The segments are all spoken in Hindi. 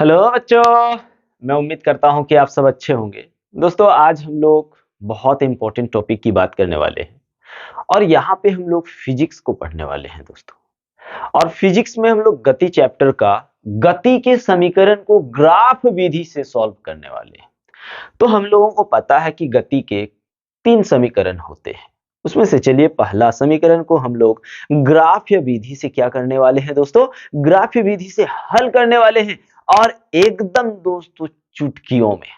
हेलो बच्चों। मैं उम्मीद करता हूं कि आप सब अच्छे होंगे। दोस्तों, आज हम लोग बहुत इंपॉर्टेंट टॉपिक की बात करने वाले हैं और यहाँ पे हम लोग फिजिक्स को पढ़ने वाले हैं दोस्तों। और फिजिक्स में हम लोग गति चैप्टर का गति के समीकरण को ग्राफ विधि से सॉल्व करने वाले हैं। तो हम लोगों को पता है कि गति के 3 समीकरण होते हैं। उसमें से चलिए पहला समीकरण को हम लोग ग्राफ्य विधि से क्या करने वाले हैं दोस्तों? ग्राफ्य विधि से हल करने वाले हैं और एकदम दोस्तों चुटकियों में।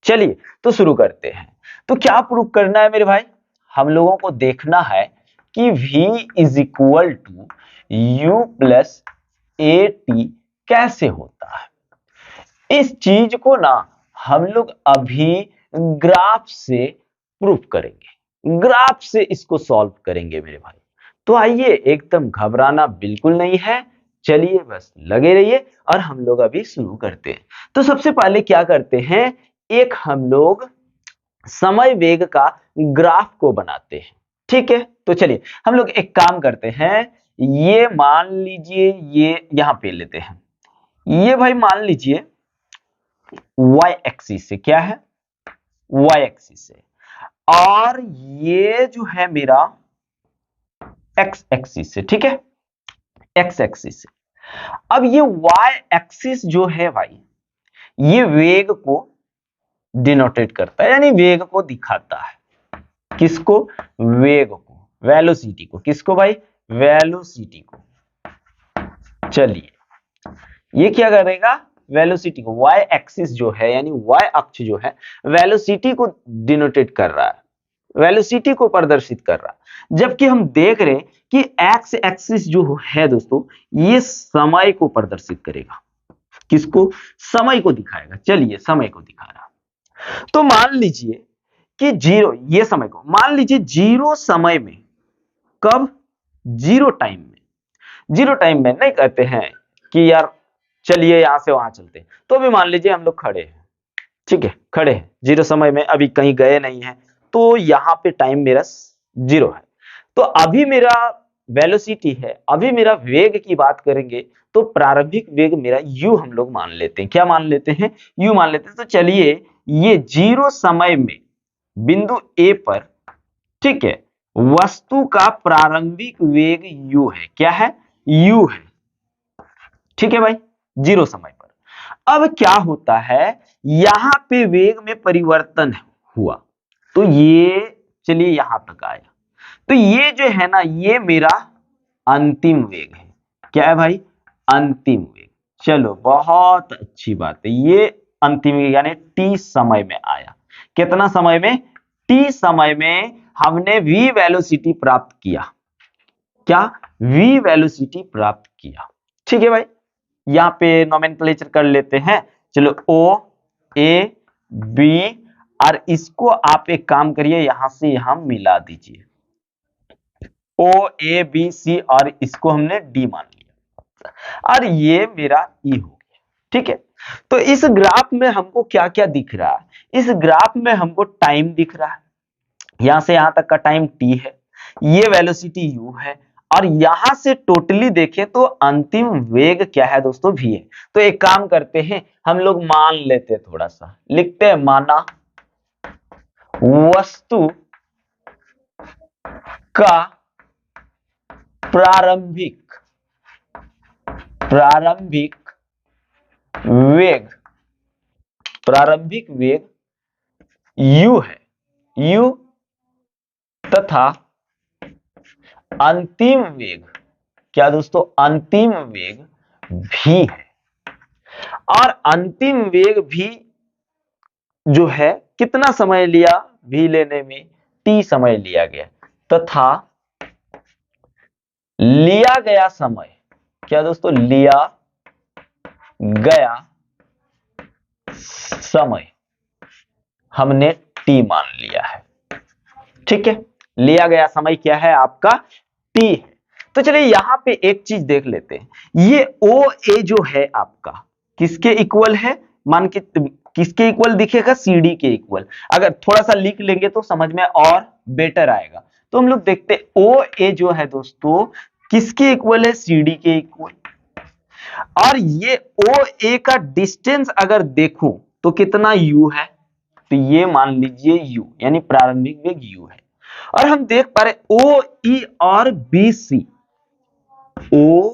चलिए तो शुरू करते हैं। तो क्या प्रूव करना है मेरे भाई? हम लोगों को देखना है कि v is equal to U plus A T कैसे होता है। इस चीज को ना हम लोग अभी ग्राफ से प्रूफ करेंगे, ग्राफ से इसको सॉल्व करेंगे मेरे भाई। तो आइए, एकदम घबराना बिल्कुल नहीं है। चलिए बस लगे रहिए और हम लोग अभी शुरू करते हैं। तो सबसे पहले क्या करते हैं, एक हम लोग समय वेग का ग्राफ को बनाते हैं। ठीक है, तो चलिए हम लोग एक काम करते हैं। ये मान लीजिए, ये यहां पे लेते हैं। ये भाई मान लीजिए y एक्सिस से, क्या है, y एक्सिस से, और ये जो है मेरा x एक्सिस से। ठीक है, x एक्सिस से। अब ये y एक्सिस जो है भाई, ये वेग को डिनोटेट करता है, यानी वेग को दिखाता है। किसको? वेग को, वेलोसिटी को। किसको भाई? वेलोसिटी को। चलिए, ये क्या करेगा? वेलोसिटी को, y एक्सिस जो है यानी y अक्ष जो है, वेलोसिटी को डिनोटेट कर रहा है, वेलोसिटी को प्रदर्शित कर रहा है। जबकि हम देख रहे हैं कि x एक्सिस जो है दोस्तों, ये समय को प्रदर्शित करेगा। किसको? समय को दिखाएगा। चलिए, समय को दिखा रहा। तो मान लीजिए कि जीरो, ये समय को मान लीजिए जीरो समय में। कब? जीरो टाइम में। जीरो टाइम में नहीं कहते हैं कि यार चलिए यहां से वहां चलते हैं। तो अभी मान लीजिए हम लोग खड़े हैं। ठीक है, खड़े हैं जीरो समय में, अभी कहीं गए नहीं हैं। तो यहां पे टाइम मेरा जीरो है। तो अभी मेरा वेलोसिटी है, अभी मेरा वेग की बात करेंगे तो प्रारंभिक वेग मेरा u हम लोग मान लेते हैं। क्या मान लेते हैं? u मान लेते हैं। तो चलिए, ये जीरो समय में बिंदु A पर, ठीक है, वस्तु का प्रारंभिक वेग u है। क्या है? u है। ठीक है भाई, जीरो समय पर। अब क्या होता है, यहां पे वेग में परिवर्तन हुआ। तो ये चलिए यहां तक आया। तो ये जो है ना, ये मेरा अंतिम वेग है। क्या है भाई? अंतिम वेग। चलो, बहुत अच्छी बात है। ये अंतिम वेग यानी t समय में आया। कितना समय में? t समय में हमने v वेलोसिटी प्राप्त किया। क्या? v वेलोसिटी प्राप्त किया। ठीक है भाई, यहां पे नोमेनक्लेचर कर लेते हैं। चलो, o a b, और इसको आप एक काम करिए, यहां से यहां मिला दीजिए। ओ ए बी सी, और इसको हमने डी मान लिया, और ये मेरा ई हो गया। ठीक है, तो इस ग्राफ में हमको क्या क्या दिख रहा है? इस ग्राफ में हमको टाइम दिख रहा है, यहां से यहां तक का टाइम t है, ये वेलोसिटी u है, और यहां से टोटली देखें तो अंतिम वेग क्या है दोस्तों? v है। तो एक काम करते हैं, हम लोग मान लेते हैं, थोड़ा सा लिखते हैं। माना वस्तु का प्रारंभिक प्रारंभिक वेग, प्रारंभिक वेग u है, u, तथा अंतिम वेग, क्या दोस्तों? अंतिम वेग v है। और अंतिम वेग भी जो है, कितना समय लिया v लेने में? t समय लिया गया, तथा लिया गया समय, क्या दोस्तों? लिया गया समय हमने t मान लिया है। ठीक है, लिया गया समय क्या है आपका? t है। तो चलिए यहां पे एक चीज देख लेते हैं, ये ओ ए जो है आपका किसके इक्वल है? मान के किसके इक्वल दिखेगा? CD के इक्वल। अगर थोड़ा सा लिख लेंगे तो समझ में और बेटर आएगा। तो हम लोग देखते, ओ ए जो है दोस्तों किसके इक्वल है? CD के इक्वल। और ये ओ ए का डिस्टेंस अगर देखूं तो कितना u है, तो ये मान लीजिए u यानी प्रारंभिक वेग u है। और हम देख पा रहे ओ ई और बी सी, ओ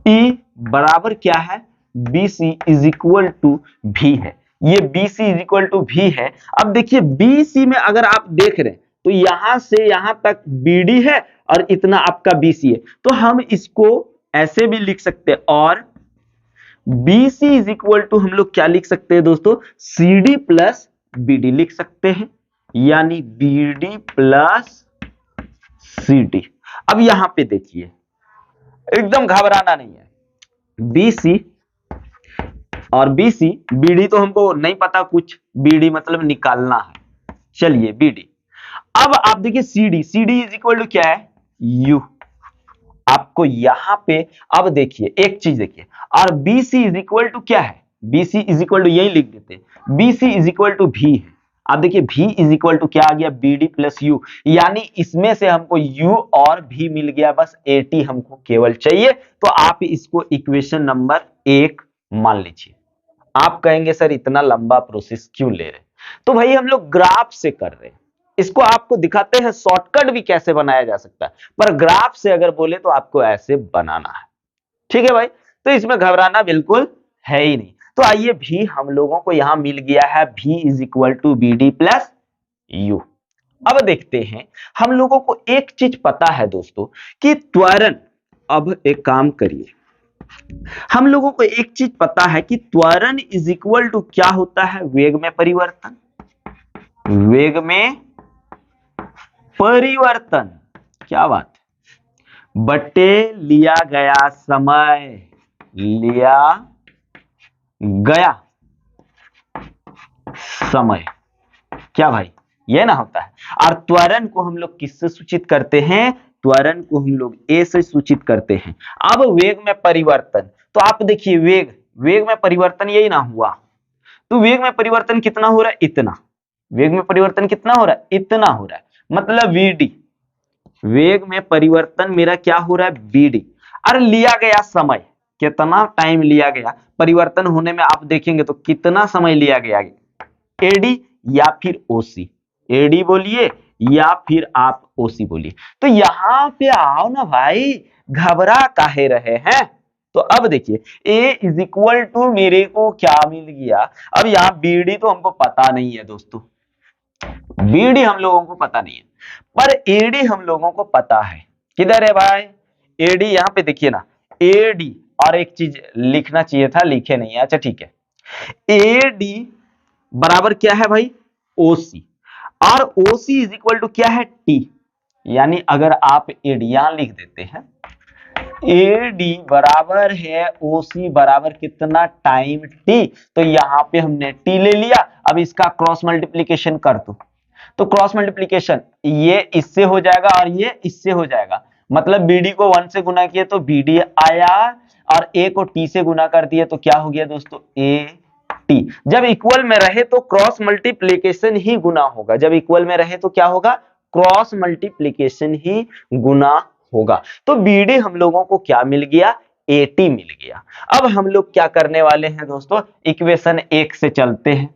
ई बराबर क्या है, B C is equal to भी है, ये B C is equal to भी है। अब देखिए बी सी में अगर आप देख रहे हैं तो यहां से यहां तक बी डी है और इतना आपका बी सी है, तो हम इसको ऐसे भी लिख सकते हैं, और B C is equal to हम लोग क्या लिख सकते हैं दोस्तों, C D plus B D लिख सकते हैं, यानी B D plus C D. अब यहां पे देखिए एकदम घबराना नहीं है, बी सी और बी सी, बी डी तो हमको नहीं पता कुछ, बी डी मतलब निकालना है, चलिए बी डी। अब आप देखिए C D, C D is equal to क्या है, यू। आपको यहां पे अब देखिए एक चीज देखिए, और B C is equal to क्या है, B C is equal to यही लिख देते हैं, B C is equal to भी है। आप देखिए भी इज इक्वल टू क्या आ गया, बी डी प्लस यू, यानी इसमें से हमको यू और भी मिल गया, बस ए टी हमको केवल चाहिए। तो आप इसको इक्वेशन नंबर 1 मान लीजिए। आप कहेंगे सर इतना लंबा प्रोसेस क्यों ले रहे, तो भाई हम लोग ग्राफ से कर रहे हैं, इसको आपको दिखाते हैं शॉर्टकट भी कैसे बनाया जा सकता है, पर ग्राफ से अगर बोले तो आपको ऐसे बनाना है, ठीक है भाई। तो इसमें घबराना बिल्कुल है ही नहीं। तो आइए भी हम लोगों को यहां मिल गया है, भी is equal to B D plus U. अब देखते हैं, हम लोगों को एक चीज पता है दोस्तों कि त्वरण, अब एक काम करिए, हम लोगों को एक चीज पता है कि त्वरण इज इक्वल टू क्या होता है, वेग में परिवर्तन, वेग में परिवर्तन, क्या बात है, बटे लिया गया समय, लिया गया समय, क्या भाई ये ना होता है। और त्वरण को हम लोग किससे सूचित करते हैं, त्वरण को हम लोग ए से सूचित करते हैं। अब वेग में परिवर्तन, तो आप देखिए वेग, वेग में परिवर्तन यही ना हुआ, तो वेग में परिवर्तन कितना हो रहा है, इतना, वेग में परिवर्तन कितना हो रहा है, इतना हो रहा है, मतलब वीडी, वेग में परिवर्तन मेरा क्या हो रहा है, बीडी। और लिया गया समय, कितना टाइम लिया गया परिवर्तन होने में, आप देखेंगे तो कितना समय लिया गया, एडी या फिर ओसी, एडी बोलिए या फिर आप ओसी बोलिए। तो यहां पे आओ ना भाई, घबरा काहे रहे हैं। तो अब देखिए ए इज इक्वल टू मेरे को क्या मिल गया, अब यहां बीडी तो हमको पता नहीं है दोस्तों, बीडी हम लोगों को पता नहीं है, पर एडी हम लोगों को पता है। किधर है भाई एडी, यहां पे देखिए ना एडी, और एक चीज लिखना चाहिए था, लिखे नहीं है, अच्छा ठीक है, एडी बराबर क्या है भाई, ओसी, और ओसी इज इक्वल टू क्या है, टी। यानी अगर आप एडी यहां लिख देते हैं, एडी बराबर है ओसी बराबर कितना, टाइम टी, तो यहां पे हमने टी ले लिया। अब इसका क्रॉस मल्टीप्लीकेशन कर दो, तो क्रॉस मल्टीप्लीकेशन ये इससे हो जाएगा और ये इससे हो जाएगा, मतलब बीडी को 1 से गुना किया तो बीडी आया, और ए को टी से गुना कर दिया तो क्या हो गया दोस्तों, ए टी। जब इक्वल में रहे तो क्रॉस मल्टीप्लीकेशन ही गुना होगा, जब इक्वल में रहे तो क्या होगा, क्रॉस मल्टीप्लीकेशन ही गुना होगा। तो बीडी हम लोगों को क्या मिल गया, एटी मिल गया। अब हम लोग क्या करने वाले हैं दोस्तों, इक्वेशन 1 से चलते हैं,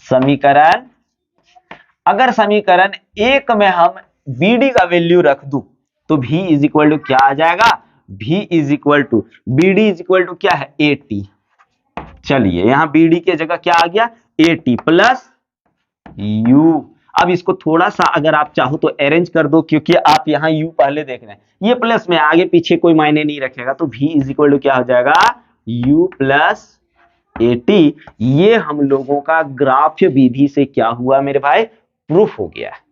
समीकरण, अगर समीकरण 1 में हम बीडी का वैल्यू रख दूं तो v इज इक्वल टू क्या आ जाएगा, v is equal to BD is equal to क्या है, एटी। चलिए यहां बीडी की जगह क्या आ गया, एटी प्लस यू। अब इसको थोड़ा सा अगर आप चाहो तो अरेंज कर दो, क्योंकि आप यहां u पहले देख रहे हैं, ये प्लस में आगे पीछे कोई मायने नहीं रखेगा, तो v इज इक्वल टू क्या हो जाएगा, u प्लस एटी। ये हम लोगों का ग्राफ विधि से क्या हुआ मेरे भाई, प्रूफ हो गया है।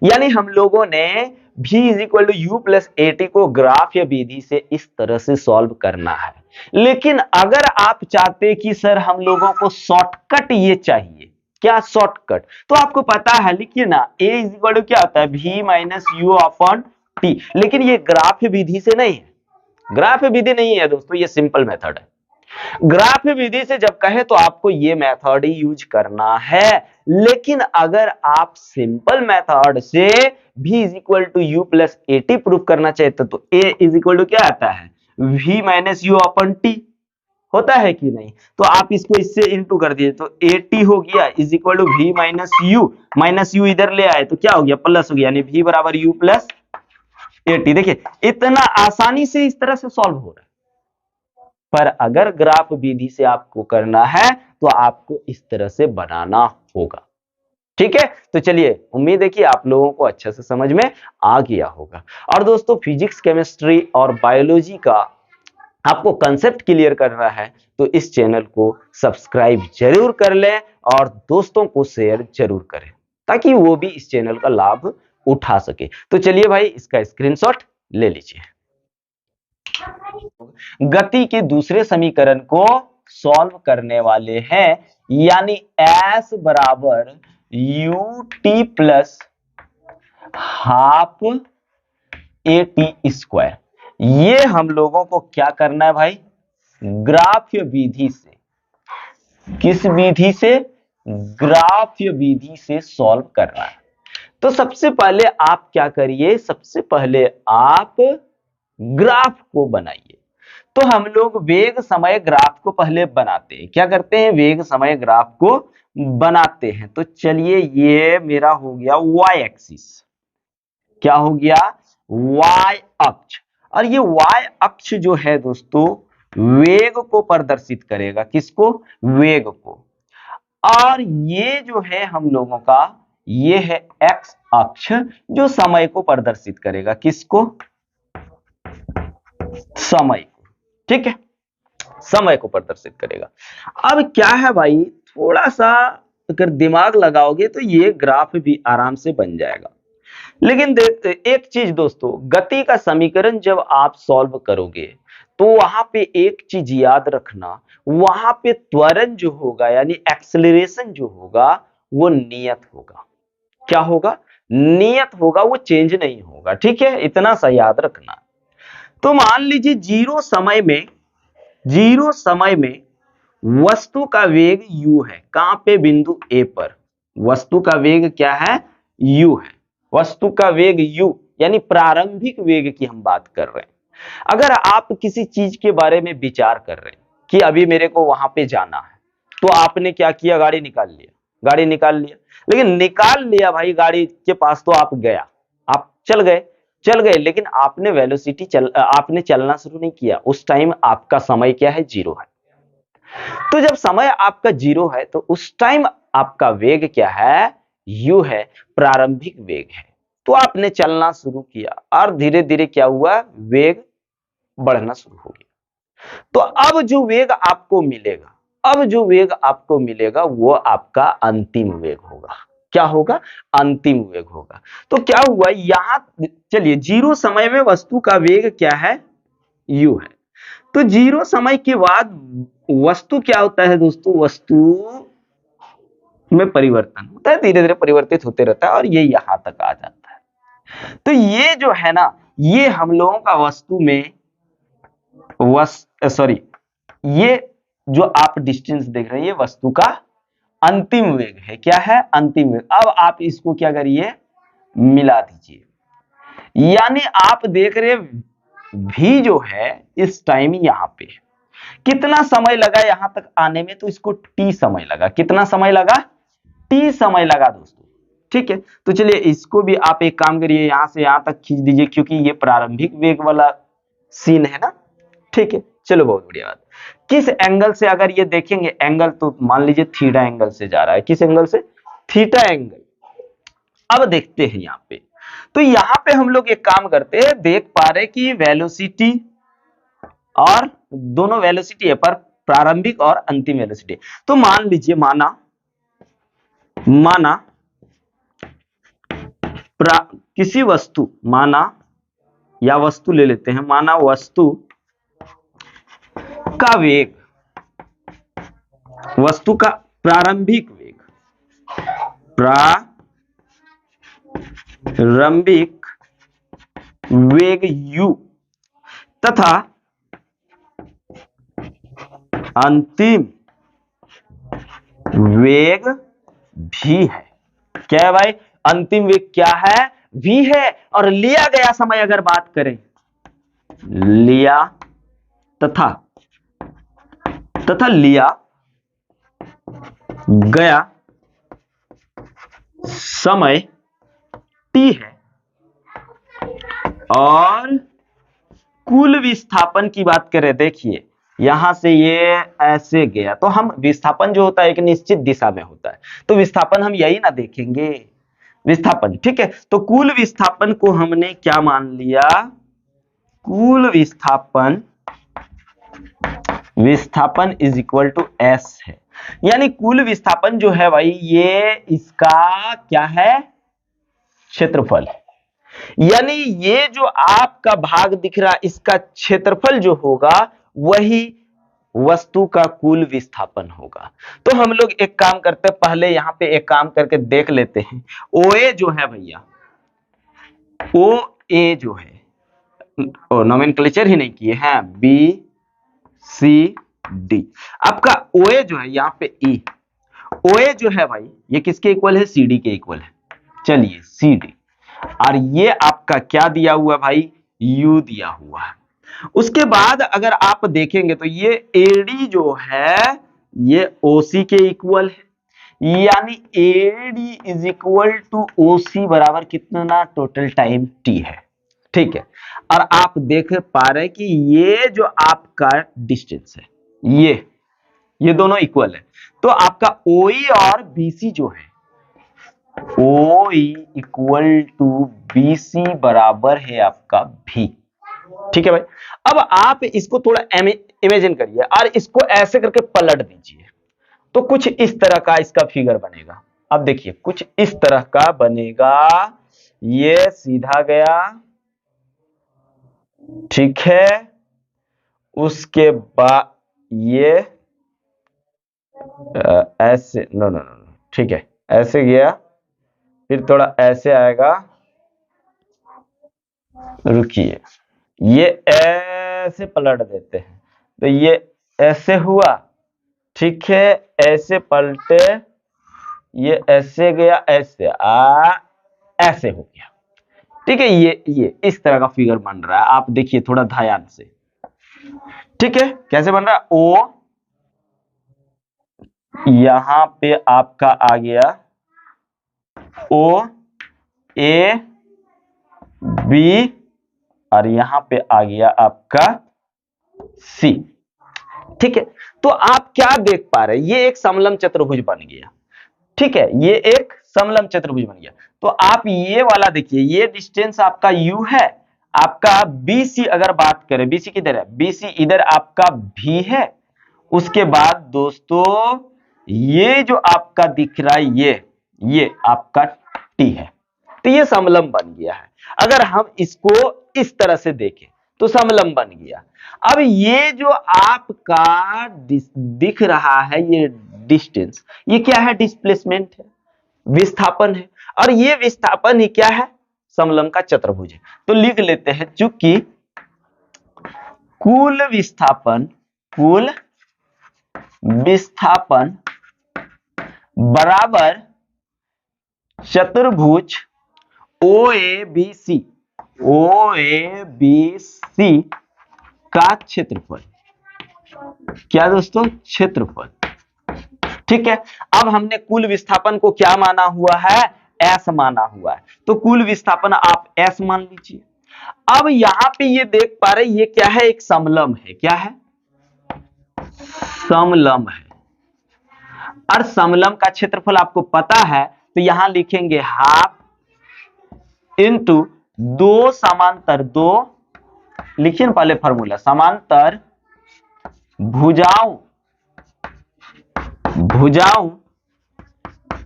यानी हम लोगों ने v is equal to U plus AT को ग्राफ या विधि से इस तरह से सॉल्व करना है। लेकिन अगर आप चाहते कि सर हम लोगों को शॉर्टकट ये चाहिए, क्या शॉर्टकट, तो आपको पता है, लिखिए ना a इज इक्वल टू क्या होता है, v minus you upon T. लेकिन ये ग्राफ विधि से नहीं है, ग्राफ विधि नहीं है दोस्तों, ये सिंपल मेथड है। ग्राफ विधि से जब कहे तो आपको ये मेथड ही यूज करना है। लेकिन अगर आप सिंपल मेथड से v is equal to U plus AT proof करना चाहते तो a इज इक्वल टू क्या आता है, v minus you upon T, होता है कि नहीं? तो आप इसको इससे इंटू कर दिए तो at हो गया is equal to v minus U इधर ले आए तो क्या हो गया, प्लस हो गया, यानी v बराबर u प्लस at। देखिए इतना आसानी से इस तरह से सॉल्व हो रहा है। पर अगर ग्राफ विधि से आपको करना है तो आपको इस तरह से बनाना होगा। ठीक है, तो चलिए उम्मीद है कि आप लोगों को अच्छे से समझ में आ गया होगा। और दोस्तों फिजिक्स, केमिस्ट्री और बायोलॉजी का आपको कंसेप्ट क्लियर करना है तो इस चैनल को सब्सक्राइब जरूर कर लें और दोस्तों को शेयर जरूर करें ताकि वो भी इस चैनल का लाभ उठा सके। तो चलिए भाई इसका स्क्रीनशॉट ले लीजिए। गति के दूसरे समीकरण को सॉल्व करने वाले हैं, यानी s बराबर U T plus half A T square. ये हम लोगों को क्या करना है भाई, ग्राफ्य विधि से, किस विधि से, ग्राफ्य विधि से सॉल्व करना है। तो सबसे पहले आप क्या करिए, सबसे पहले आप ग्राफ को बनाइए। तो हम लोग वेग समय ग्राफ को पहले बनाते हैं। क्या करते हैं, वेग समय ग्राफ को बनाते हैं। तो चलिए ये मेरा हो गया y एक्सिस, क्या हो गया, y अक्ष। और ये y अक्ष जो है दोस्तों वेग को प्रदर्शित करेगा, किसको, वेग को। और ये जो है हम लोगों का ये है x अक्ष जो समय को प्रदर्शित करेगा, किसको, समय को। ठीक है, समय को प्रदर्शित करेगा। अब क्या है भाई, थोड़ा सा अगर दिमाग लगाओगे तो ये ग्राफ भी आराम से बन जाएगा। लेकिन एक चीज दोस्तों, गति का समीकरण जब आप सॉल्व करोगे तो वहां पे एक चीज याद रखना, वहां पे त्वरण जो होगा यानी एक्सेलरेशन जो होगा वो नियत होगा। क्या होगा, नियत होगा, वो चेंज नहीं होगा। ठीक है, इतना सा याद रखना। तो मान लीजिए जीरो समय में वस्तु का वेग u है। कहां पे, बिंदु A पर वस्तु का वेग क्या है, u है। वस्तु का वेग u यानी प्रारंभिक वेग की हम बात कर रहे हैं। अगर आप किसी चीज के बारे में विचार कर रहे हैं कि अभी मेरे को वहां पे जाना है, तो आपने क्या किया, गाड़ी निकाल लिया। लेकिन निकाल लिया भाई गाड़ी के पास, तो आप गया, आप चल गए, लेकिन आपने चलना शुरू नहीं किया। उस टाइम आपका समय क्या है, जीरो है। तो जब समय आपका जीरो है तो उस टाइम आपका वेग क्या है, u है, प्रारंभिक वेग है। तो आपने चलना शुरू किया और धीरे धीरे क्या हुआ, वेग बढ़ना शुरू हो गया। तो अब जो वेग आपको मिलेगा वो आपका अंतिम वेग होगा। क्या होगा, अंतिम वेग होगा। तो क्या हुआ यहां, चलिए जीरो समय में वस्तु का वेग क्या है, u है। तो जीरो समय के बाद वस्तु क्या होता है दोस्तों, वस्तु में परिवर्तन होता है, धीरे धीरे परिवर्तित होते रहता है और ये यहां तक आ जाता है। तो ये जो है ना, ये हम लोगों का वस्तु में ये जो आप डिस्टेंस देख रहे हैं ये वस्तु का अंतिम वेग है। क्या है, अंतिम वेग। अब आप इसको क्या करिए, मिला दीजिए। यानी आप देख रहे भी जो है इस टाइम यहां पे कितना समय लगा यहां तक आने में, तो इसको t समय लगा। कितना समय लगा, t समय लगा दोस्तों। ठीक है, तो चलिए इसको भी आप एक काम करिए, यहां से यहां तक खींच दीजिए क्योंकि ये प्रारंभिक वेग वाला सीन है ना। ठीक है, चलो बहुत बढ़िया बात। किस एंगल से अगर ये देखेंगे, एंगल तो मान लीजिए थीटा एंगल से जा रहा है। किस एंगल से, थीटा एंगल। अब देखते हैं यहां पे, तो यहां पे हम लोग एक काम करते हैं, देख पा रहे कि वेलोसिटी और दोनों वेलोसिटी है, पर प्रारंभिक और अंतिम वेलोसिटी। तो मान लीजिए, माना किसी वस्तु, या वस्तु ले लेते हैं, माना वस्तु का वेग, वस्तु का प्रारंभिक वेग u तथा अंतिम वेग v है। क्या है भाई, अंतिम वेग क्या है, v है। और लिया गया समय अगर बात करें, लिया तथा तथा लिया गया समय t है और कुल विस्थापन की बात करें, देखिए यहां से ये ऐसे गया तो हम विस्थापन जो होता है एक निश्चित दिशा में होता है, तो विस्थापन हम यही ना देखेंगे, विस्थापन, ठीक है। तो कुल विस्थापन को हमने क्या मान लिया, कुल विस्थापन इज इक्वल टू एस है, यानी कुल विस्थापन जो है भाई ये इसका क्या है, क्षेत्रफल, यानी ये जो आपका भाग दिख रहा है इसका क्षेत्रफल जो होगा वही वस्तु का कुल विस्थापन होगा। तो हम लोग एक काम करते हैं, पहले यहां पे एक काम करके देख लेते हैं। OA जो है भैया, OA जो है, नोमेनक्लेचर ही नहीं किए हैं, BCD, आपका OA जो है यहाँ पे E, OA जो है भाई ये किसके इक्वल है, CD के इक्वल है, चलिए CD, और ये आपका क्या दिया हुआ भाई, U दिया हुआ है। उसके बाद अगर आप देखेंगे तो ये AD जो है ये OC के इक्वल है, यानी AD is equal to OC बराबर कितना, टोटल टाइम T है, ठीक है। और आप देख पा रहे हैं कि ये जो आपका डिस्टेंस है ये दोनों इक्वल है, तो आपका OE और BC जो है, OE इक्वल टू BC बराबर है आपका V, ठीक है भाई। अब आप इसको थोड़ा इमेजिन करिए और इसको ऐसे करके पलट दीजिए तो कुछ इस तरह का इसका फिगर बनेगा। अब देखिए कुछ इस तरह का बनेगा, ये सीधा गया, ठीक है, उसके बाद ये ऐसे, नो, ठीक है, ऐसे गया, फिर थोड़ा ऐसे आएगा, रुकिए, ये ऐसे पलट देते हैं तो ये ऐसे हुआ, ठीक है, ऐसे पलटे, ये ऐसे गया, ऐसे ऐसे हो गया, ठीक है। ये इस तरह का फिगर बन रहा है, आप देखिए थोड़ा ध्यान से, ठीक है, कैसे बन रहा है, O यहां पे आपका आ गया, O A B और यहां पे आ गया आपका C, ठीक है। तो आप क्या देख पा रहे हैं, ये एक समलंब चतुर्भुज बन गया, ठीक है, ये एक समलंब चतुर्भुज बन गया। तो आप ये वाला देखिए, ये डिस्टेंस आपका U है, आपका BC अगर बात करें, BC किधर है, BC इधर आपका V है, उसके बाद दोस्तों ये जो आपका दिख रहा है ये आपका T है, तो ये समलंब बन गया है। अगर हम इसको इस तरह से देखें तो समलंब बन गया। अब ये जो आपका दिख रहा है ये डिस्टेंस, ये क्या है, डिस्प्लेसमेंट है, विस्थापन है, और ये विस्थापन ही क्या है, समलंब का चतुर्भुज है। तो लिख लेते हैं, चूंकि कुल विस्थापन बराबर चतुर्भुज OABC का क्षेत्रफल, क्या दोस्तों, क्षेत्रफल, ठीक है। अब हमने कुल विस्थापन को क्या माना हुआ है, S माना हुआ है, तो कुल विस्थापन आप S मान लीजिए। अब यहां पे ये देख पा रहे ये क्या है, एक समलंब है, क्या है, समलंब है, और समलंब का क्षेत्रफल आपको पता है, तो यहां लिखेंगे हाफ इंटू दो समांतर, दो लिखिए ना पहले फॉर्मूला, समांतर भुजाओं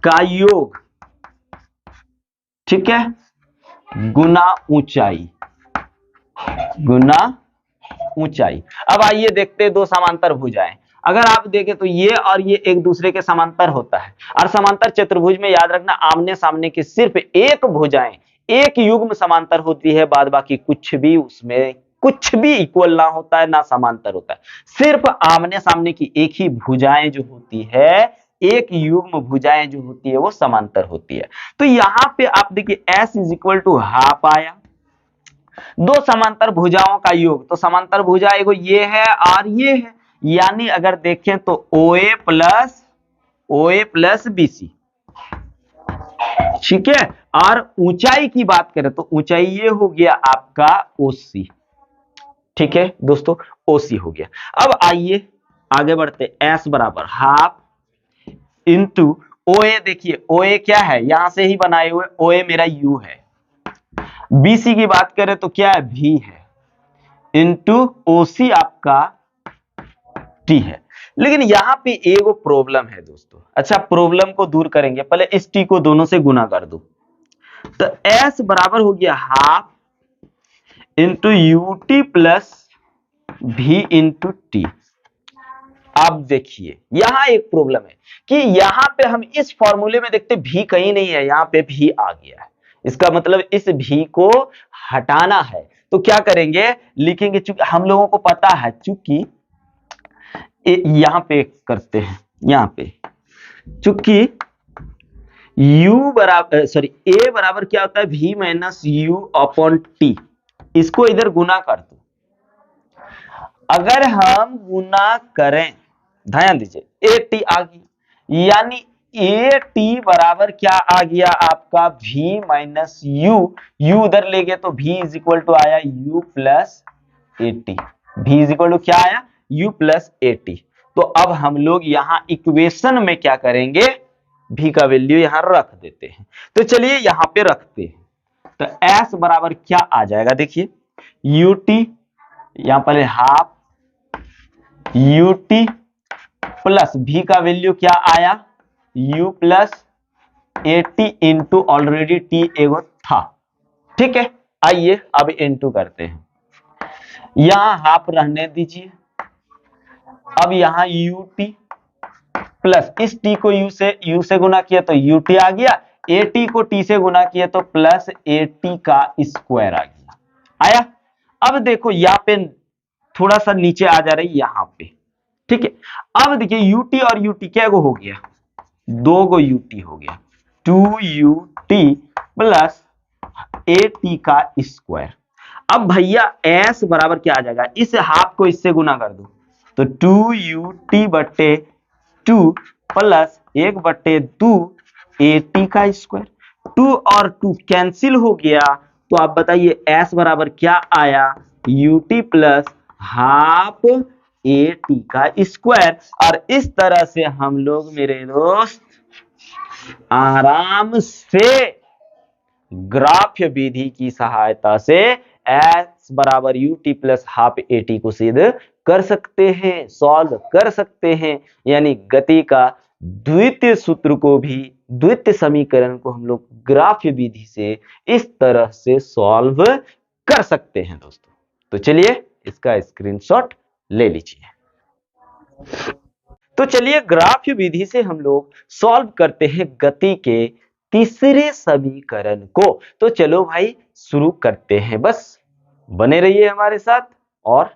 का योग, ठीक है, गुना ऊंचाई। अब आइए देखते हैं दो समांतर भुजाएं, अगर आप देखें तो ये और ये एक दूसरे के समांतर होता है, और समांतर चतुर्भुज में याद रखना आमने सामने की सिर्फ एक भुजाएं एक युग्म समांतर होती है, बाद बाकी कुछ भी उसमें कुछ भी इक्वल ना होता है, ना समांतर होता है, सिर्फ आमने सामने की एक ही भुजाएं जो होती है, एक युग्म भुजाएं जो होती है वो समांतर होती है। तो यहां पे आप देखिए S is equal to half आया, दो समांतर भुजाओं का योग, तो समांतर भुजा एगो ये है और ये है, यानी अगर देखें तो OA प्लस BC, ठीक है। और ऊंचाई की बात करें तो ऊंचाई ये हो गया आपका OC, ठीक है दोस्तों, OC हो गया। अब आइए आगे बढ़ते, S बराबर हाफ इंटू OA, देखिए OA क्या है, यहां से ही बनाए हुए, OA मेरा U है, BC की बात करें तो क्या है, V है, इंटू OC आपका T है। लेकिन यहां पे एगो प्रॉब्लम है दोस्तों। अच्छा, प्रॉब्लम को दूर करेंगे, पहले इस T को दोनों से गुना कर दो, तो S बराबर हो गया half into UT plus V into T। अब देखिए यहां एक प्रॉब्लम है कि यहां पे हम इस फॉर्मूले में देखते भी कहीं नहीं है, यहां पे भी आ गया है, इसका मतलब इस भी को हटाना है। तो क्या करेंगे, लिखेंगे, चूंकि हम लोगों को पता है, चूंकि यहां पे करते हैं, यहां पे चूंकि u बराबर a बराबर क्या होता है, v minus you upon T, इसको इधर गुना कर दो। अगर हम गुना करें, ध्यान दीजिए, ए टी आ गई, यानी ए टी बराबर क्या आ गया आपका, v माइनस यू उधर ले गए तो v इज इक्वल टू आया u plus A T, v is equal to क्या आया, u प्लस ए टी। तो अब हम लोग यहां इक्वेशन में क्या करेंगे, v का वैल्यू यहां रख देते हैं। तो चलिए यहां पे रखते हैं, तो s बराबर क्या आ जाएगा, देखिए ut, यहां पर हाफ ut प्लस v का वैल्यू क्या आया, u plus A T into already t एगो था, ठीक है। आइए अब इंटू करते हैं, यहां हाफ रहने दीजिए, अब यहां ut प्लस इस t को u से गुना किया तो ut आ गया, at को t से गुना किया तो प्लस at का स्क्वायर आ गया, आया। अब देखो यहाँ पे थोड़ा सा नीचे आ जा रही है यहां पे, ठीक है। अब देखिए ut और ut क्या गो हो गया, दो गो ut हो गया, 2ut प्लस at का स्क्वायर। अब भैया s बराबर क्या आ जाएगा, इस हाफ को इससे गुना कर दो, तो 2ut बटे 2 प्लस 1/2 at का स्क्वायर, 2 और 2 कैंसिल हो गया, तो आप बताइए s बराबर क्या आया, ut प्लस हाफ at का स्क्वायर। और इस तरह से हम लोग मेरे दोस्त आराम से ग्राफ्य विधि की सहायता से s बराबर ut प्लस हाफ at को सिद्ध कर सकते हैं, सॉल्व कर सकते हैं। यानी गति का द्वितीय सूत्र को भी, द्वितीय समीकरण को हम लोग ग्राफ्य विधि से इस तरह से सॉल्व कर सकते हैं दोस्तों। तो चलिए इसका स्क्रीनशॉट ले लीजिए। तो चलिए ग्राफ्य विधि से हम लोग सॉल्व करते हैं गति के तीसरे समीकरण को। तो चलो भाई शुरू करते हैं, बस बने रहिए हमारे साथ और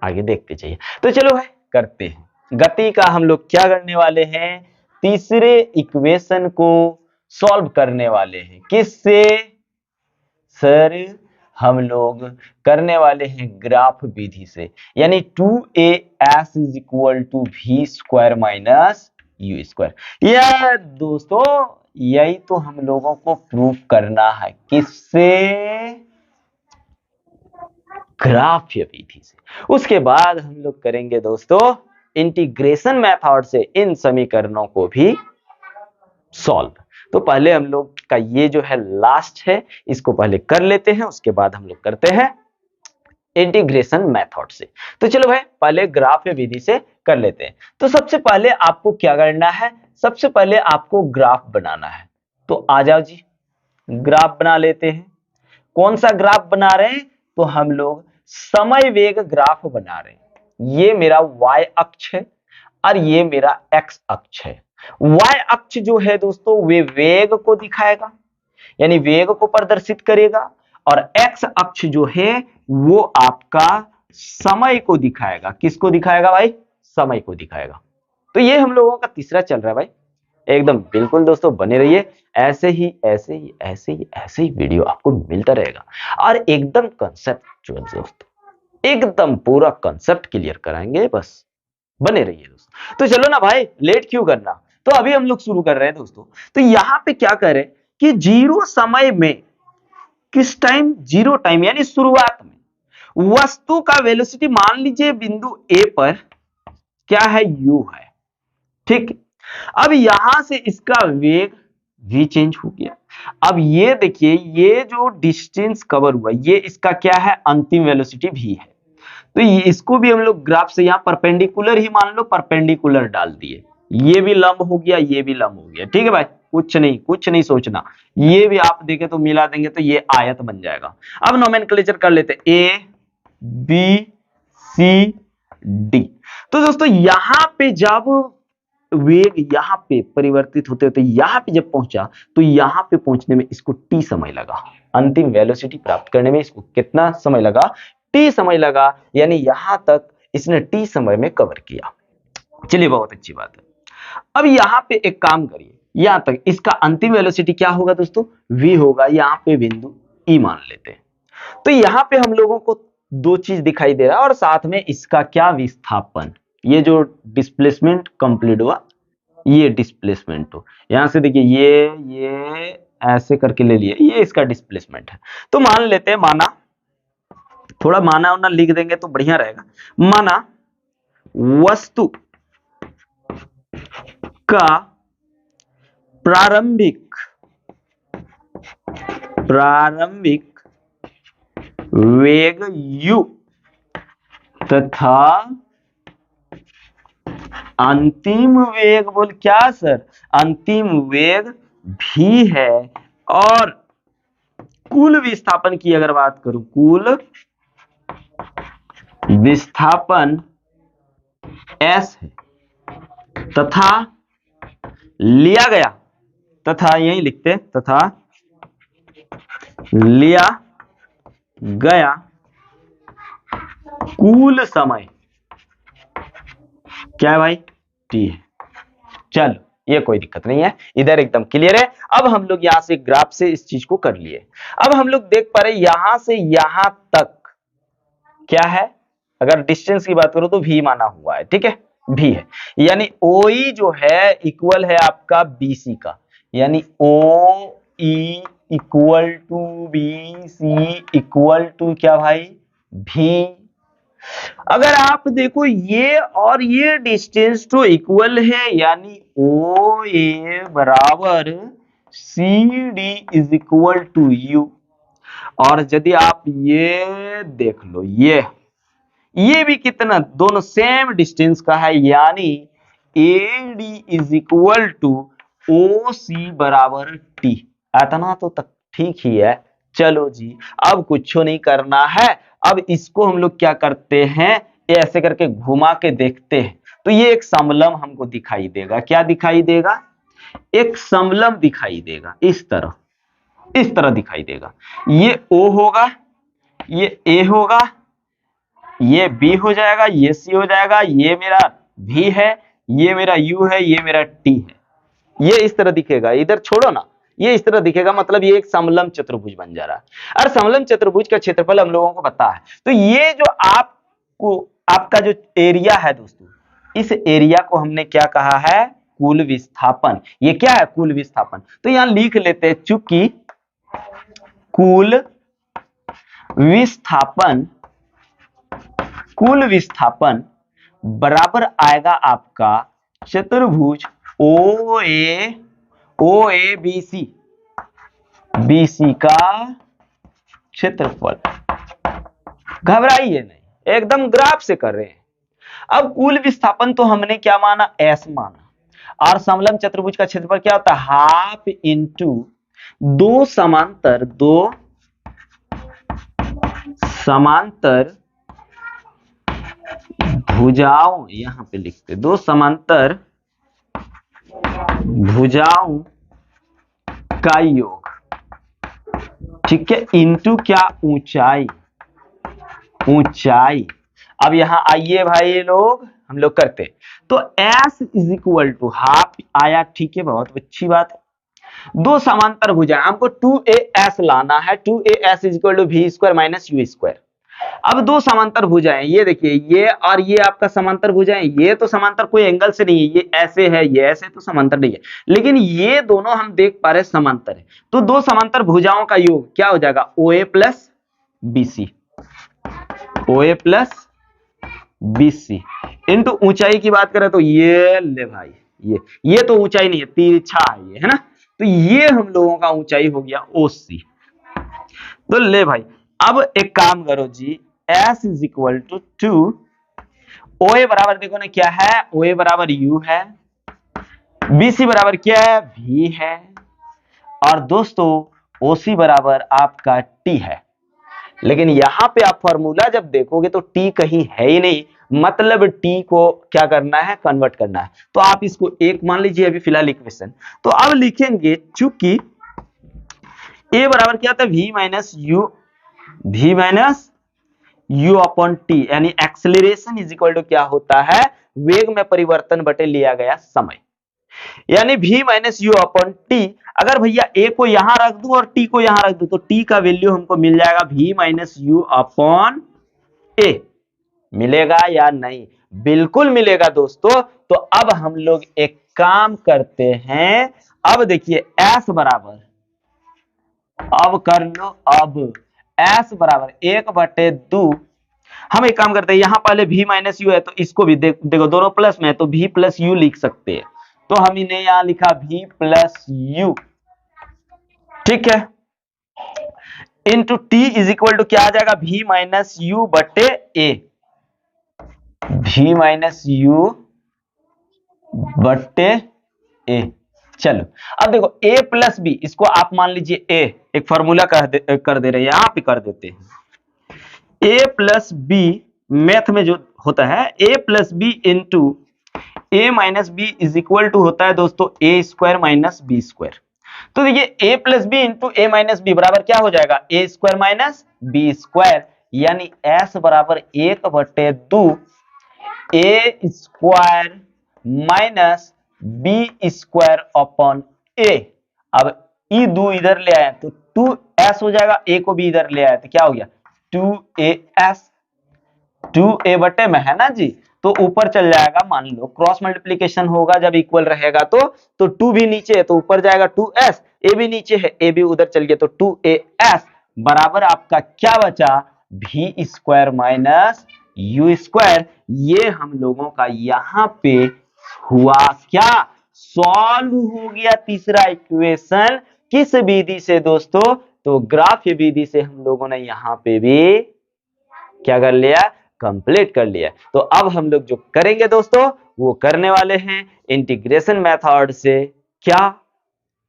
आगे देखते जाइए। तो चलो भाई करते हैं, गति का हम लोग क्या करने वाले हैं, तीसरे इक्वेशन को सॉल्व करने वाले हैं, किससे सर, हम लोग करने वाले हैं ग्राफ विधि से, यानी 2as is equal to v square minus u square. यह दोस्तों यही तो हम लोगों को प्रूफ करना है, किससे, ग्राफ्य विधि से। उसके बाद हम लोग करेंगे दोस्तों इंटीग्रेशन मेथड से इन समीकरणों को भी सॉल्व। तो पहले हम लोग का ये जो है लास्ट है, इसको पहले कर लेते हैं, उसके बाद हम लोग करते हैं इंटीग्रेशन मेथड से। तो चलो भाई पहले ग्राफ्य विधि से कर लेते हैं। तो सबसे पहले आपको क्या करना है, सबसे पहले आपको ग्राफ बनाना है। तो आ जाओ जी, ग्राफ बना लेते हैं। कौन सा ग्राफ बना रहे हैं, तो हम लोग समय वेग ग्राफ बना रहे हैं। ये मेरा y अक्ष है और ये मेरा x अक्ष है। y अक्ष जो है दोस्तों वे वेग को दिखाएगा, यानी वेग को प्रदर्शित करेगा, और x अक्ष जो है वो आपका समय को दिखाएगा। किसको दिखाएगा भाई, समय को दिखाएगा। तो ये हम लोगों का तीसरा चल रहा है भाई, एकदम बिल्कुल दोस्तों, बने रहिए। ऐसे ही ऐसे ही ऐसे ही ऐसे ही वीडियो आपको मिलता रहेगा और एकदम कंसेप्चुअल दोस्तों, एकदम पूरा कंसेप्ट क्लियर कराएंगे, बस बने रहिए दोस्तों। तो चलो ना भाई, लेट क्यों करना। तो अभी हम लोग शुरू कर रहे हैं दोस्तों। तो यहाँ पे क्या करें कि जीरो समय में, किस टाइम, जीरो टाइम यानी शुरुआत में वस्तु का वेलोसिटी मान लीजिए बिंदु ए पर क्या है, u है, ठीक। अब यहां से इसका वेग v चेंज हो गया। अब ये देखिए, ये जो डिस्टेंस कवर हुआ, ये इसका क्या है, अंतिम वेलोसिटी v है। तो इसको भी हम लोग ग्राफ से यहाँ परपेंडिकुलर ही मान लो, परपेंडिकुलर डाल दिए, ये भी लंब हो गया, ये भी लंब हो गया, ठीक है भाई। कुछ नहीं सोचना, ये भी आप देखे तो मिला देंगे तो ये आयत बन जाएगा। अब नोमेनक्लेचर कर लेते, ए बी सी डी। तो दोस्तों यहां पे जब वेग यहाँ पे परिवर्तित होते होते यहाँ पे जब पहुंचा, तो यहाँ पे पहुंचने में इसको टी समय लगा। अंतिम वेलोसिटी प्राप्त करने में इसको कितना समय लगा, टी समय लगा, यानी यहां तक इसने टी समय में कवर किया। चलिए, बहुत अच्छी बात है। अब यहाँ पे एक काम करिए, यहां तक इसका अंतिम वेलोसिटी क्या होगा दोस्तों, v होगा। यहाँ पे बिंदु E मान लेते हैं। तो यहाँ पे हम लोगों को दो चीज दिखाई दे रहा है और साथ में इसका क्या, विस्थापन। ये जो डिस्प्लेसमेंट कंप्लीट हुआ, ये डिस्प्लेसमेंट हो, यहां से देखिए ये ऐसे करके ले लिए, ये इसका डिस्प्लेसमेंट है। तो मान लेते हैं, माना, थोड़ा माना उना लिख देंगे तो बढ़िया रहेगा। माना वस्तु का प्रारंभिक वेग u तथा अंतिम वेग, बोल क्या सर, अंतिम वेग भी है, और कुल विस्थापन की अगर बात करूं, कुल विस्थापन s है, तथा लिया गया, तथा यही लिखते, तथा लिया गया कुल समय क्या है भाई, टी है। चलो, ये कोई दिक्कत नहीं है, इधर एकदम क्लियर है। अब हम लोग यहां से ग्राफ से इस चीज को कर लिए। अब हम लोग देख पा रहे यहां से यहां तक क्या है, अगर डिस्टेंस की बात करो तो v माना हुआ है, ठीक है, v है, यानी OE जो है इक्वल है आपका BC का, यानी OE equal to BC equal to क्या भाई, v। अगर आप देखो ये और ये डिस्टेंस तो इक्वल है, यानी OA बराबर CD is equal to U। और यदि आप ये देख लो, ये भी कितना, दोनों सेम डिस्टेंस का है, यानी AD is equal to OC बराबर T। इतना तो तक ठीक ही है। चलो जी, अब कुछ नहीं करना है। अब इसको हम लोग क्या करते हैं, ऐसे करके घुमा के देखते हैं, तो ये एक समलम हमको दिखाई देगा। क्या दिखाई देगा, एक समलम दिखाई देगा, इस तरह दिखाई देगा। ये O होगा, ये A होगा, ये B हो जाएगा, ये C हो जाएगा, ये मेरा V है, ये मेरा U है, ये मेरा T है। ये इस तरह दिखेगा, इधर छोड़ो ना, ये इस तरह दिखेगा, मतलब ये एक समलम चतुर्भुज बन जा रहा है। और समलम चतुर्भुज का क्षेत्रफल हम लोगों को पता है। तो ये जो आपका जो एरिया है दोस्तों, इस एरिया को हमने क्या कहा है, कुल विस्थापन। ये क्या है, कुल विस्थापन। तो यहां लिख लेते हैं, चूंकि कुल विस्थापन बराबर आएगा आपका चतुर्भुज OABC का क्षेत्रफल। घबराइए नहीं, एकदम ग्राफ से कर रहे हैं। अब कुल विस्थापन तो हमने क्या माना, S माना, और समलम चतुर्भुज का क्षेत्रफल क्या होता है, हाफ इंटू दो समांतर भुजाओं, यहां पे लिखते, दो समांतर भुजाओं का योग, ठीक है, इंटू क्या, ऊंचाई। अब यहां आइए भाई लोग, हम लोग करते हैं। तो s is equal to half आया, ठीक है, बहुत अच्छी बात है। दो समांतर भुजाएं, हमको 2as लाना है, 2as is equal to V square minus U square. अब दो समांतर भुजाएं, ये देखिए ये और ये आपका समांतर भुजाएं, ये तो समांतर कोई एंगल से नहीं है, ये ऐसे है ये ऐसे, तो समांतर नहीं है, लेकिन ये दोनों हम देख पा रहे समांतर है। तो दो समांतर भुजाओं का योग क्या हो जाएगा, OA plus BC, OA plus BC into ऊंचाई की बात करें तो ये ले भाई, ये तो ऊंचाई नहीं है, तिरछा है ये, है ना, तो ये हम लोगों का ऊंचाई हो गया OC। तो ले भाई, अब एक काम करो जी, S is equal to 2, OA बराबर देखो ना क्या है, OA बराबर U है, BC बराबर क्या है, V है, और दोस्तों OC बराबर आपका T है। लेकिन यहां पे आप फॉर्मूला जब देखोगे तो T कहीं है ही नहीं, मतलब T को क्या करना है, कन्वर्ट करना है। तो आप इसको एक मान लीजिए अभी फिलहाल इक्वेशन। तो अब लिखेंगे चूंकि A बराबर क्या था, V minus you upon T, यानी एक्सेलरेशन इज इक्वल टू क्या होता है, वेग में परिवर्तन बटे लिया गया समय, यानी v minus you upon T. अगर भैया a को यहां रख दूं और t को यहां रख दूं तो t का वैल्यू हमको मिल जाएगा v minus you upon a। मिलेगा या नहीं, बिल्कुल मिलेगा दोस्तों। तो अब हम लोग एक काम करते हैं, अब देखिए s बराबर, अब कर लो, अब s बराबर 1/2। हम एक काम करते हैं, यहां पहले v माइनस यू है तो इसको भी देखो दोनों प्लस में है तो v प्लस यू लिख सकते हैं, तो हम इन्हें यहां लिखा v प्लस यू, ठीक है, into T is equal to क्या आ जाएगा, v माइनस यू बटे a, v माइनस यू बटे a। चलो अब देखो a प्लस बी, इसको आप मान लीजिए a, एक फॉर्मूला कर दे रहे हैं, यहां पे कर देते हैं, a प्लस बी मैथ में जो होता है a plus B into a minus B is equal to होता है दोस्तों a square minus B square. तो देखिए a plus B into a minus B बराबर क्या हो जाएगा, a square minus B square, यानी s बराबर 1/2 a square minus B square upon a। अब ई दो इधर ले आए तो 2s हो जाएगा, a को भी इधर ले आए तो क्या हो गया 2as, 2a बटे में है ना जी, तो ऊपर चल जाएगा, मान लो क्रॉस मल्टीप्लीकेशन होगा जब इक्वल रहेगा तो 2 भी नीचे है तो ऊपर जाएगा 2s, a भी नीचे है a भी उधर चल गया तो 2as बराबर आपका क्या बचा, v square minus U square. ये हम लोगों का यहां पे हुआ क्या, सॉल्व हो गया तीसरा इक्वेशन। किस विधि से दोस्तों, तो ग्राफ विधि से हम लोगों ने यहां पे भी क्या कर लिया, कंप्लीट कर लिया। तो अब हम लोग जो करेंगे दोस्तों वो करने वाले हैं इंटीग्रेशन मेथड से क्या,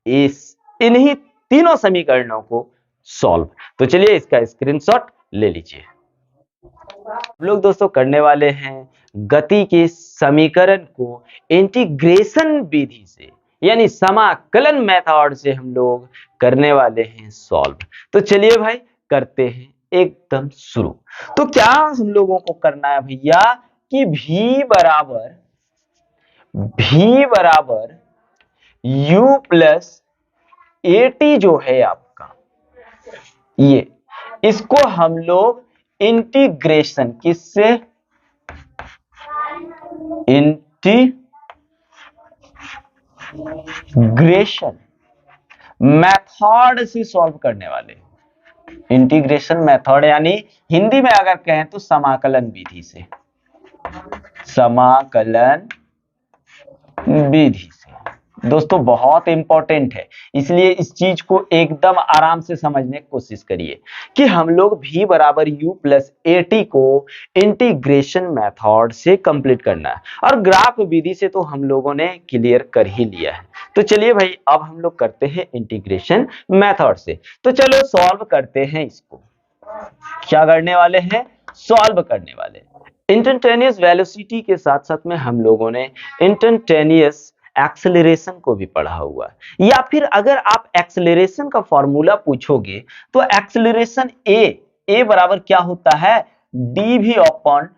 इस इन्हीं तीनों समीकरणों को सॉल्व। तो चलिए इसका स्क्रीनशॉट ले लीजिए। हम लोग दोस्तों करने वाले हैं गति के समीकरण को इंटीग्रेशन विधि से, यानी समाकलन मेथड से हम लोग करने वाले हैं सॉल्व। तो चलिए भाई करते हैं एकदम शुरू। तो क्या हम लोगों को करना है भैया कि v बराबर u प्लस एटी जो है आपका, ये इसको हम लोग इंटीग्रेशन किससे, इंटीग्रेशन मेथड से सॉल्व करने वाले। इंटीग्रेशन मेथड यानी हिंदी में अगर कहें तो समाकलन विधि से, समाकलन विधि से दोस्तों बहुत इंपॉर्टेंट है, इसलिए इस चीज को एकदम आराम से समझने की कोशिश करिए कि हम लोग v बराबर u प्लस एटी को इंटीग्रेशन मेथड से कंप्लीट करना है, और ग्राफ विधि से तो हम लोगों ने क्लियर कर ही लिया है। तो चलिए भाई अब हम लोग करते हैं इंटीग्रेशन मेथड से। तो चलो सॉल्व करते हैं इसको, क्या करने वाले हैं, सॉल्व करने वाले। इंस्टेंटेनियस वेलोसिटी के साथ साथ में हम लोगों ने इंस्टेंटेनियस एक्सेलरेशन को भी पढ़ा हुआ है, या फिर अगर आप एक्सेलरेशन का फॉर्मूला पूछोगे तो एक्सेलरेशन ए बराबर क्या होता है, dv अपॉन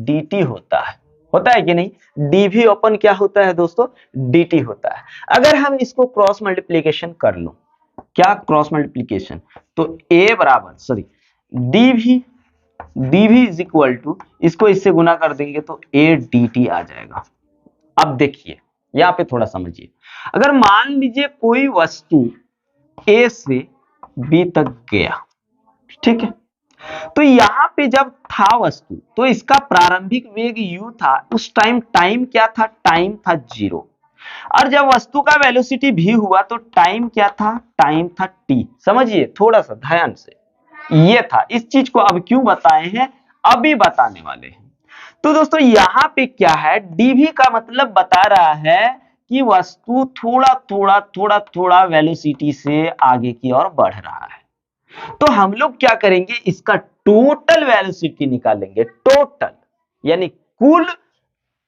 dt होता है। होता है कि नहीं? dv ओपन क्या होता है दोस्तों? dt होता है। अगर हम इसको क्रॉस मल्टीप्लीकेशन कर लो, क्या क्रॉस मल्टीप्लीकेशन, तो a बराबर sorry dv is equal to, इसको इससे गुना कर देंगे तो a dt आ जाएगा। अब देखिए यहां पे थोड़ा समझिए, अगर मान लीजिए कोई वस्तु a से b तक गया, ठीक है, तो यहां पे जब था वस्तु तो इसका प्रारंभिक वेग u था, उस टाइम क्या था? टाइम था 0। और जब वस्तु का वेलोसिटी v हुआ तो टाइम क्या था? टाइम था t। समझिए थोड़ा सा ध्यान से, ये था। इस चीज को अब क्यों बताए हैं, अभी बताने वाले हैं। तो दोस्तों यहां पे क्या है, dv का मतलब बता रहा है कि वस्तु थोड़ा थोड़ा थोड़ा थोड़ा वेलोसिटी से आगे की ओर बढ़ रहा है। तो हम लोग क्या करेंगे, इसका टोटल वेलोसिटी निकालेंगे, टोटल यानी कुल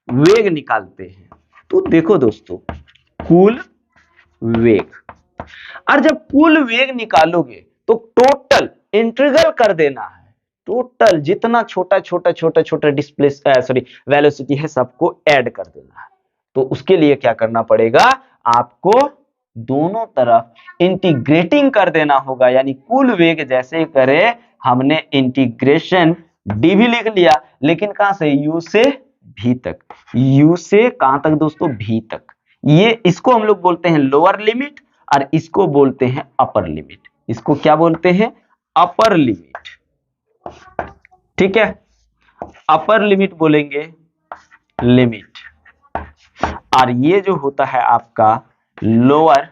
वेग निकालते हैं। तो देखो दोस्तों, कुल वेग, और जब कुल वेग निकालोगे तो टोटल इंटीग्रल कर देना है, टोटल जितना छोटा छोटा छोटा छोटा डिस्प्लेस सॉरी वेलोसिटी है सबको ऐड कर देना है। तो उसके लिए क्या करना पड़ेगा, आपको दोनों तरफ इंटीग्रेटिंग कर देना होगा, यानी कुल वेग जैसे करे, हमने इंटीग्रेशन dv लिख लिया, लेकिन कहां से? u से v तक। u से कहां तक दोस्तों? v तक। ये इसको हम लोग बोलते हैं लोअर लिमिट, और इसको बोलते हैं अपर लिमिट। इसको क्या बोलते हैं? अपर लिमिट, ठीक है, अपर लिमिट बोलेंगे, लिमिट। और ये जो होता है आपका लोअर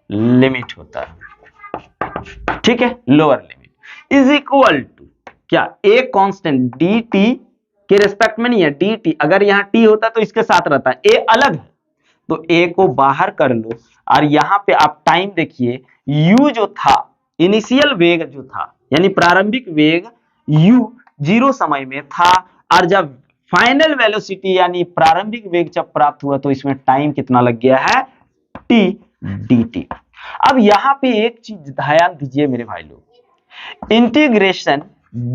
लिमिट होता है, ठीक है। Lower limit is equal to क्या? ए कांस्टेंट dt के रेस्पेक्ट में नहीं है, dt अगर यहां t होता तो इसके साथ रहता है, a अलग है, तो a को बाहर कर लो। और यहां पे आप टाइम देखिए, u जो था, इनिशियल वेग जो था, यानी प्रारंभिक वेग u 0 समय में था, और जब फाइनल वेलोसिटी यानी प्रारंभिक वेग जब प्राप्त हुआ तो इसमें टाइम कितना लग गया है? t dt। अब यहां पे एक चीज ध्यान दीजिए मेरे भाई लोग, इंटीग्रेशन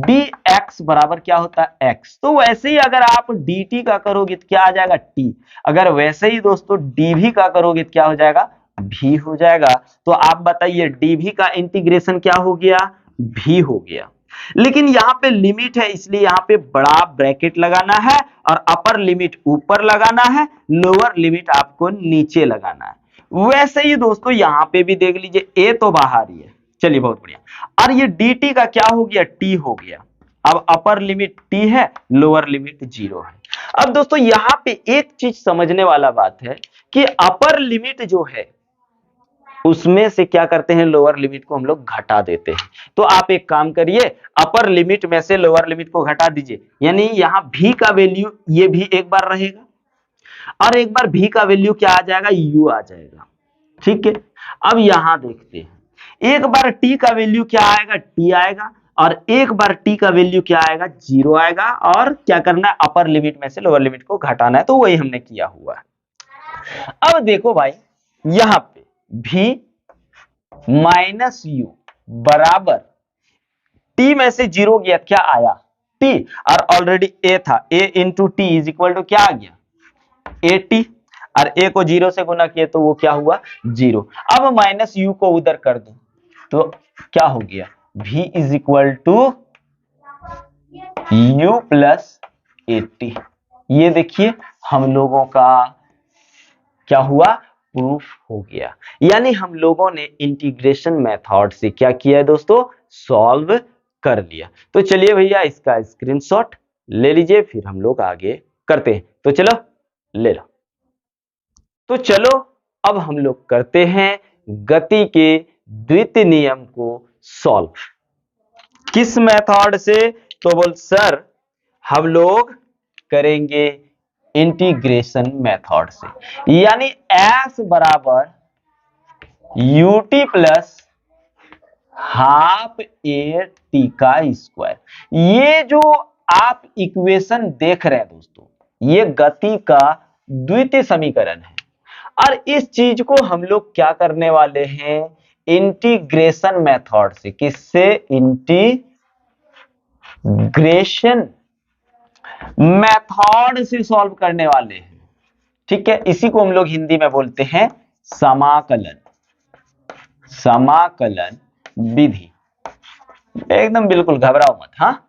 dx बराबर क्या होता है? x। तो वैसे ही अगर आप dt का करोगे तो क्या आ जाएगा? t। अगर वैसे ही दोस्तों dv का करोगे तो क्या हो जाएगा? v हो जाएगा। तो आप बताइए dv का इंटीग्रेशन क्या हो गया? v हो गया। लेकिन यहां पे लिमिट है, इसलिए यहां पे बड़ा ब्रैकेट लगाना है, और अपर लिमिट ऊपर लगाना है, लोअर लिमिट आपको नीचे लगाना है। वैसे ही दोस्तों यहां पे भी देख लीजिए, a तो बाहर ही है, चलिए बहुत बढ़िया, और ये dt का क्या हो गया? t हो गया। अब अपर लिमिट t है, लोअर लिमिट 0 है। अब दोस्तों यहां पे एक चीज समझने वाला बात है कि अपर लिमिट जो है उसमें से क्या करते हैं, लोअर लिमिट को हम लोग घटा देते हैं। तो आप एक काम करिए, अपर लिमिट में से लोअर लिमिट को घटा दीजिए, यानी यहां v का वैल्यू ये भी एक बार रहेगा, और एक बार v का वैल्यू क्या आ जाएगा? u आ जाएगा, ठीक है। अब यहां देखते हैं, एक बार t का वैल्यू क्या आएगा? t आएगा, और एक बार t का वैल्यू क्या आएगा? 0 आएगा। और क्या करना है? अपर लिमिट में से लोअर लिमिट को घटाना है, तो वही हमने किया हुआ है। अब देखो भाई, यहां पे v माइनस यू बराबर t में से 0 गया, क्या आया? t, और ऑलरेडी a था, a into T is equal to क्या आ गया? at, और a को 0 से गुना किए तो वो क्या हुआ? 0। अब माइनस u को उधर कर दो तो क्या हो गया? v is equal to u plus 80। ये देखिए हम लोगों का क्या हुआ? प्रूफ हो गया। यानी हम लोगों ने इंटीग्रेशन मेथड से क्या किया है दोस्तों? सॉल्व कर लिया। तो चलिए भैया इसका स्क्रीनशॉट ले लीजिए, फिर हम लोग आगे करते हैं। तो चलो ले लो। तो चलो अब हम लोग करते हैं गति के द्वितीय नियम को सॉल्व। किस मेथड से? तो बोल सर हम लोग करेंगे इंटीग्रेशन मेथड से, यानी s बराबर ut plus half A T का स्क्वायर। ये जो आप इक्वेशन देख रहे हैं दोस्तों, ये गति का द्वितीय समीकरण है, और इस चीज को हम लोग क्या करने वाले हैं? इंटीग्रेशन मेथड से। किससे? इंटीग्रेशन मेथड से सॉल्व करने वाले हैं। ठीक है, इसी को हम लोग हिंदी में बोलते हैं समाकलन, समाकलन विधि। एकदम बिल्कुल घबराओ मत। हाँ,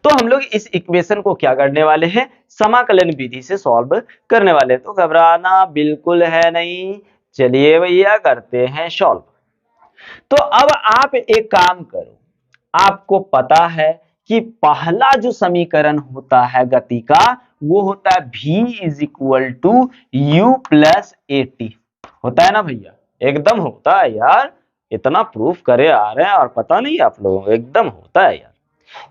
तो हम लोग इस इक्वेशन को क्या करने वाले हैं, समाकलन विधि से सॉल्व करने वाले हैं। तो घबराना बिल्कुल है नहीं, चलिए भैया करते हैं सॉल्व। तो अब आप एक काम करो, आपको पता है कि पहला जो समीकरण होता है गति का, वो होता है v is equal to U plus A T. होता है ना भैया, एकदम होता है यार, इतना प्रूफ करे आ रहे हैं और पता नहीं आप लोगों को, एकदम होता है यार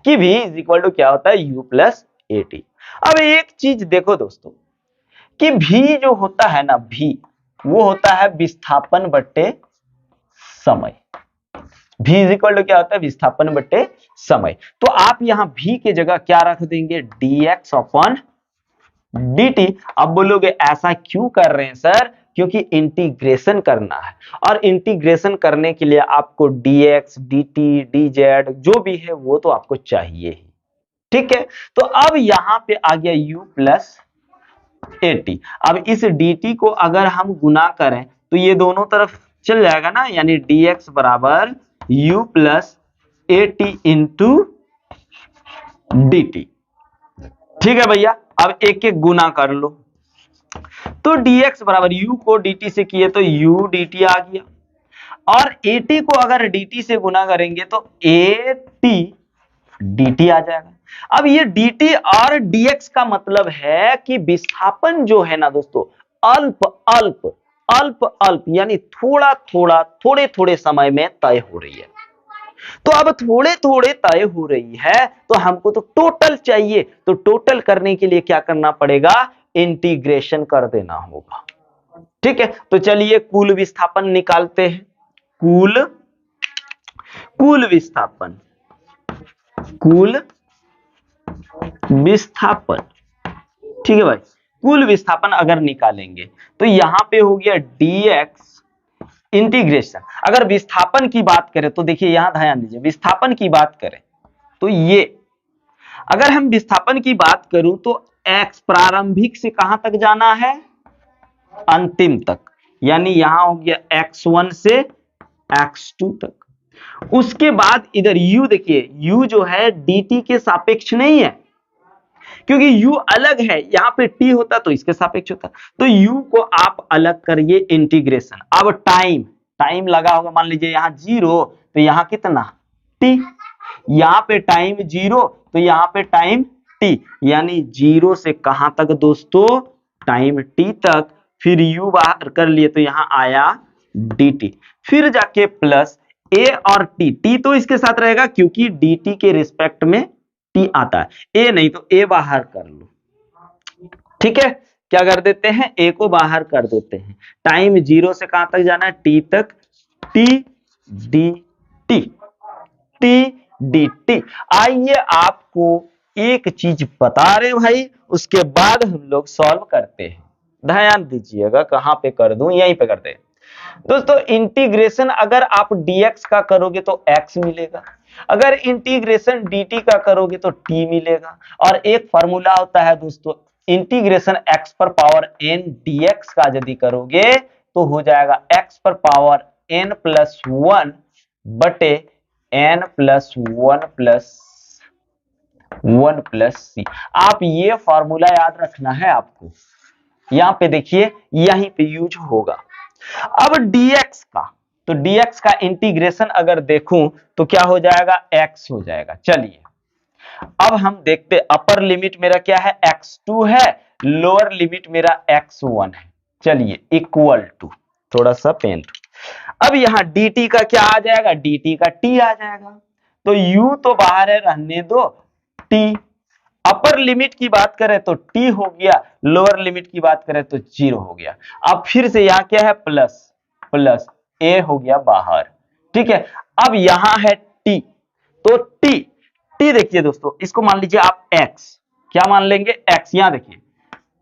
कि v इज इक्वल टू क्या होता है, u प्लस ए टी। अब एक चीज देखो दोस्तों कि v जो होता है ना, v वो होता है विस्थापन बट्टे समय। v इज इक्वल टू क्या होता है, विस्थापन बट्टे समय। तो आप यहां v के जगह क्या रख देंगे, dx अपॉन dt। अब बोलोगे ऐसा क्यों कर रहे हैं सर, क्योंकि इंटीग्रेशन करना है, और इंटीग्रेशन करने के लिए आपको dx dt dz जो भी है वो तो आपको चाहिए ही। ठीक है, तो अब यहां पे आ गया u प्लस ए टी। अब इस dt को अगर हम गुना करें तो ये दोनों तरफ चल जाएगा ना, यानी dx बराबर u plus A T into D T. ठीक है भैया, अब एक एक गुना कर लो। तो dx बराबर u को dt से किए तो u dt आ गया, और at को अगर dt से गुना करेंगे तो at dt आ जाएगा। अब ये dt और dx का मतलब है कि विस्थापन जो है ना दोस्तों, अल्प अल्प अल्प अल्प यानी थोड़ा थोड़ा थोड़े थोड़े समय में तय हो रही है। तो अब थोड़े थोड़े तय हो रही है तो हमको तो टोटल चाहिए, तो टोटल करने के लिए क्या करना पड़ेगा, इंटीग्रेशन कर देना होगा। ठीक है, तो चलिए कुल विस्थापन निकालते हैं। कुल विस्थापन, कुल विस्थापन। ठीक है भाई, कुल विस्थापन अगर निकालेंगे तो यहां पे हो गया dx इंटीग्रेशन। अगर विस्थापन की बात करें तो देखिए यहां ध्यान दीजिए, विस्थापन की बात करें तो ये, अगर हम विस्थापन की बात करूं तो x प्रारंभिक से कहां तक जाना है, अंतिम तक, यानी यहां हो गया x1 से x2 तक। उसके बाद इधर u देखिए, u जो है dt के सापेक्ष नहीं है, क्योंकि u अलग है, यहां पे t होता तो इसके सापेक्ष होता। तो u को आप अलग करिए, इंटीग्रेशन। अब टाइम, टाइम लगा होगा, मान लीजिए यहां 0 तो यहां कितना t, यहां पे टाइम 0 तो यहां पे टाइम t, यानी 0 से कहां तक दोस्तों, टाइम t तक। फिर u बाहर कर लिए तो यहां आया dt, फिर जाके प्लस a और t तो इसके साथ रहेगा क्योंकि dt के रिस्पेक्ट में t आता है, a नहीं तो a बाहर कर लो। ठीक है, क्या कर देते हैं, a को बाहर कर देते हैं। टाइम 0 से कहां तक जाना है, t तक, t dt, t dt। आइए आपको एक चीज बता रहे भाई, उसके बाद हम लोग सॉल्व करते हैं। ध्यान दीजिएगा, कहां पे कर दूं, यहीं पे करते हैं दोस्तों। इंटीग्रेशन अगर आप dx का करोगे तो x मिलेगा, अगर इंटीग्रेशन dt का करोगे तो t मिलेगा। और एक फॉर्मूला होता है दोस्तों, इंटीग्रेशन x पर पावर n dx का यदि करोगे तो हो जाएगा x पर पावर n प्लस 1 बटे n प्लस 1 प्लस सी। आप ये फॉर्मूला याद रखना है आपको, यहां पे देखिए यहीं पे यूज होगा। अब dx का, तो dx का इंटीग्रेशन अगर देखूं तो क्या हो जाएगा, x हो जाएगा। चलिए अब हम देखते, अपर लिमिट मेरा क्या है, x2 है, लोअर लिमिट मेरा x1 है। चलिए इक्वल टू, थोड़ा सा पेन। अब यहां dt का क्या आ जाएगा, dt का t आ जाएगा। तो u तो बाहर है, रहने दो, t। अपर लिमिट की बात करें तो t हो गया, लोअर लिमिट की बात करें तो 0 हो गया। अब फिर से यहां क्या है, प्लस प्लस a हो गया बाहर। ठीक है, अब यहां है t, तो t देखिए दोस्तों, इसको मान लीजिए आप x, क्या मान लेंगे, x। यहां देखिए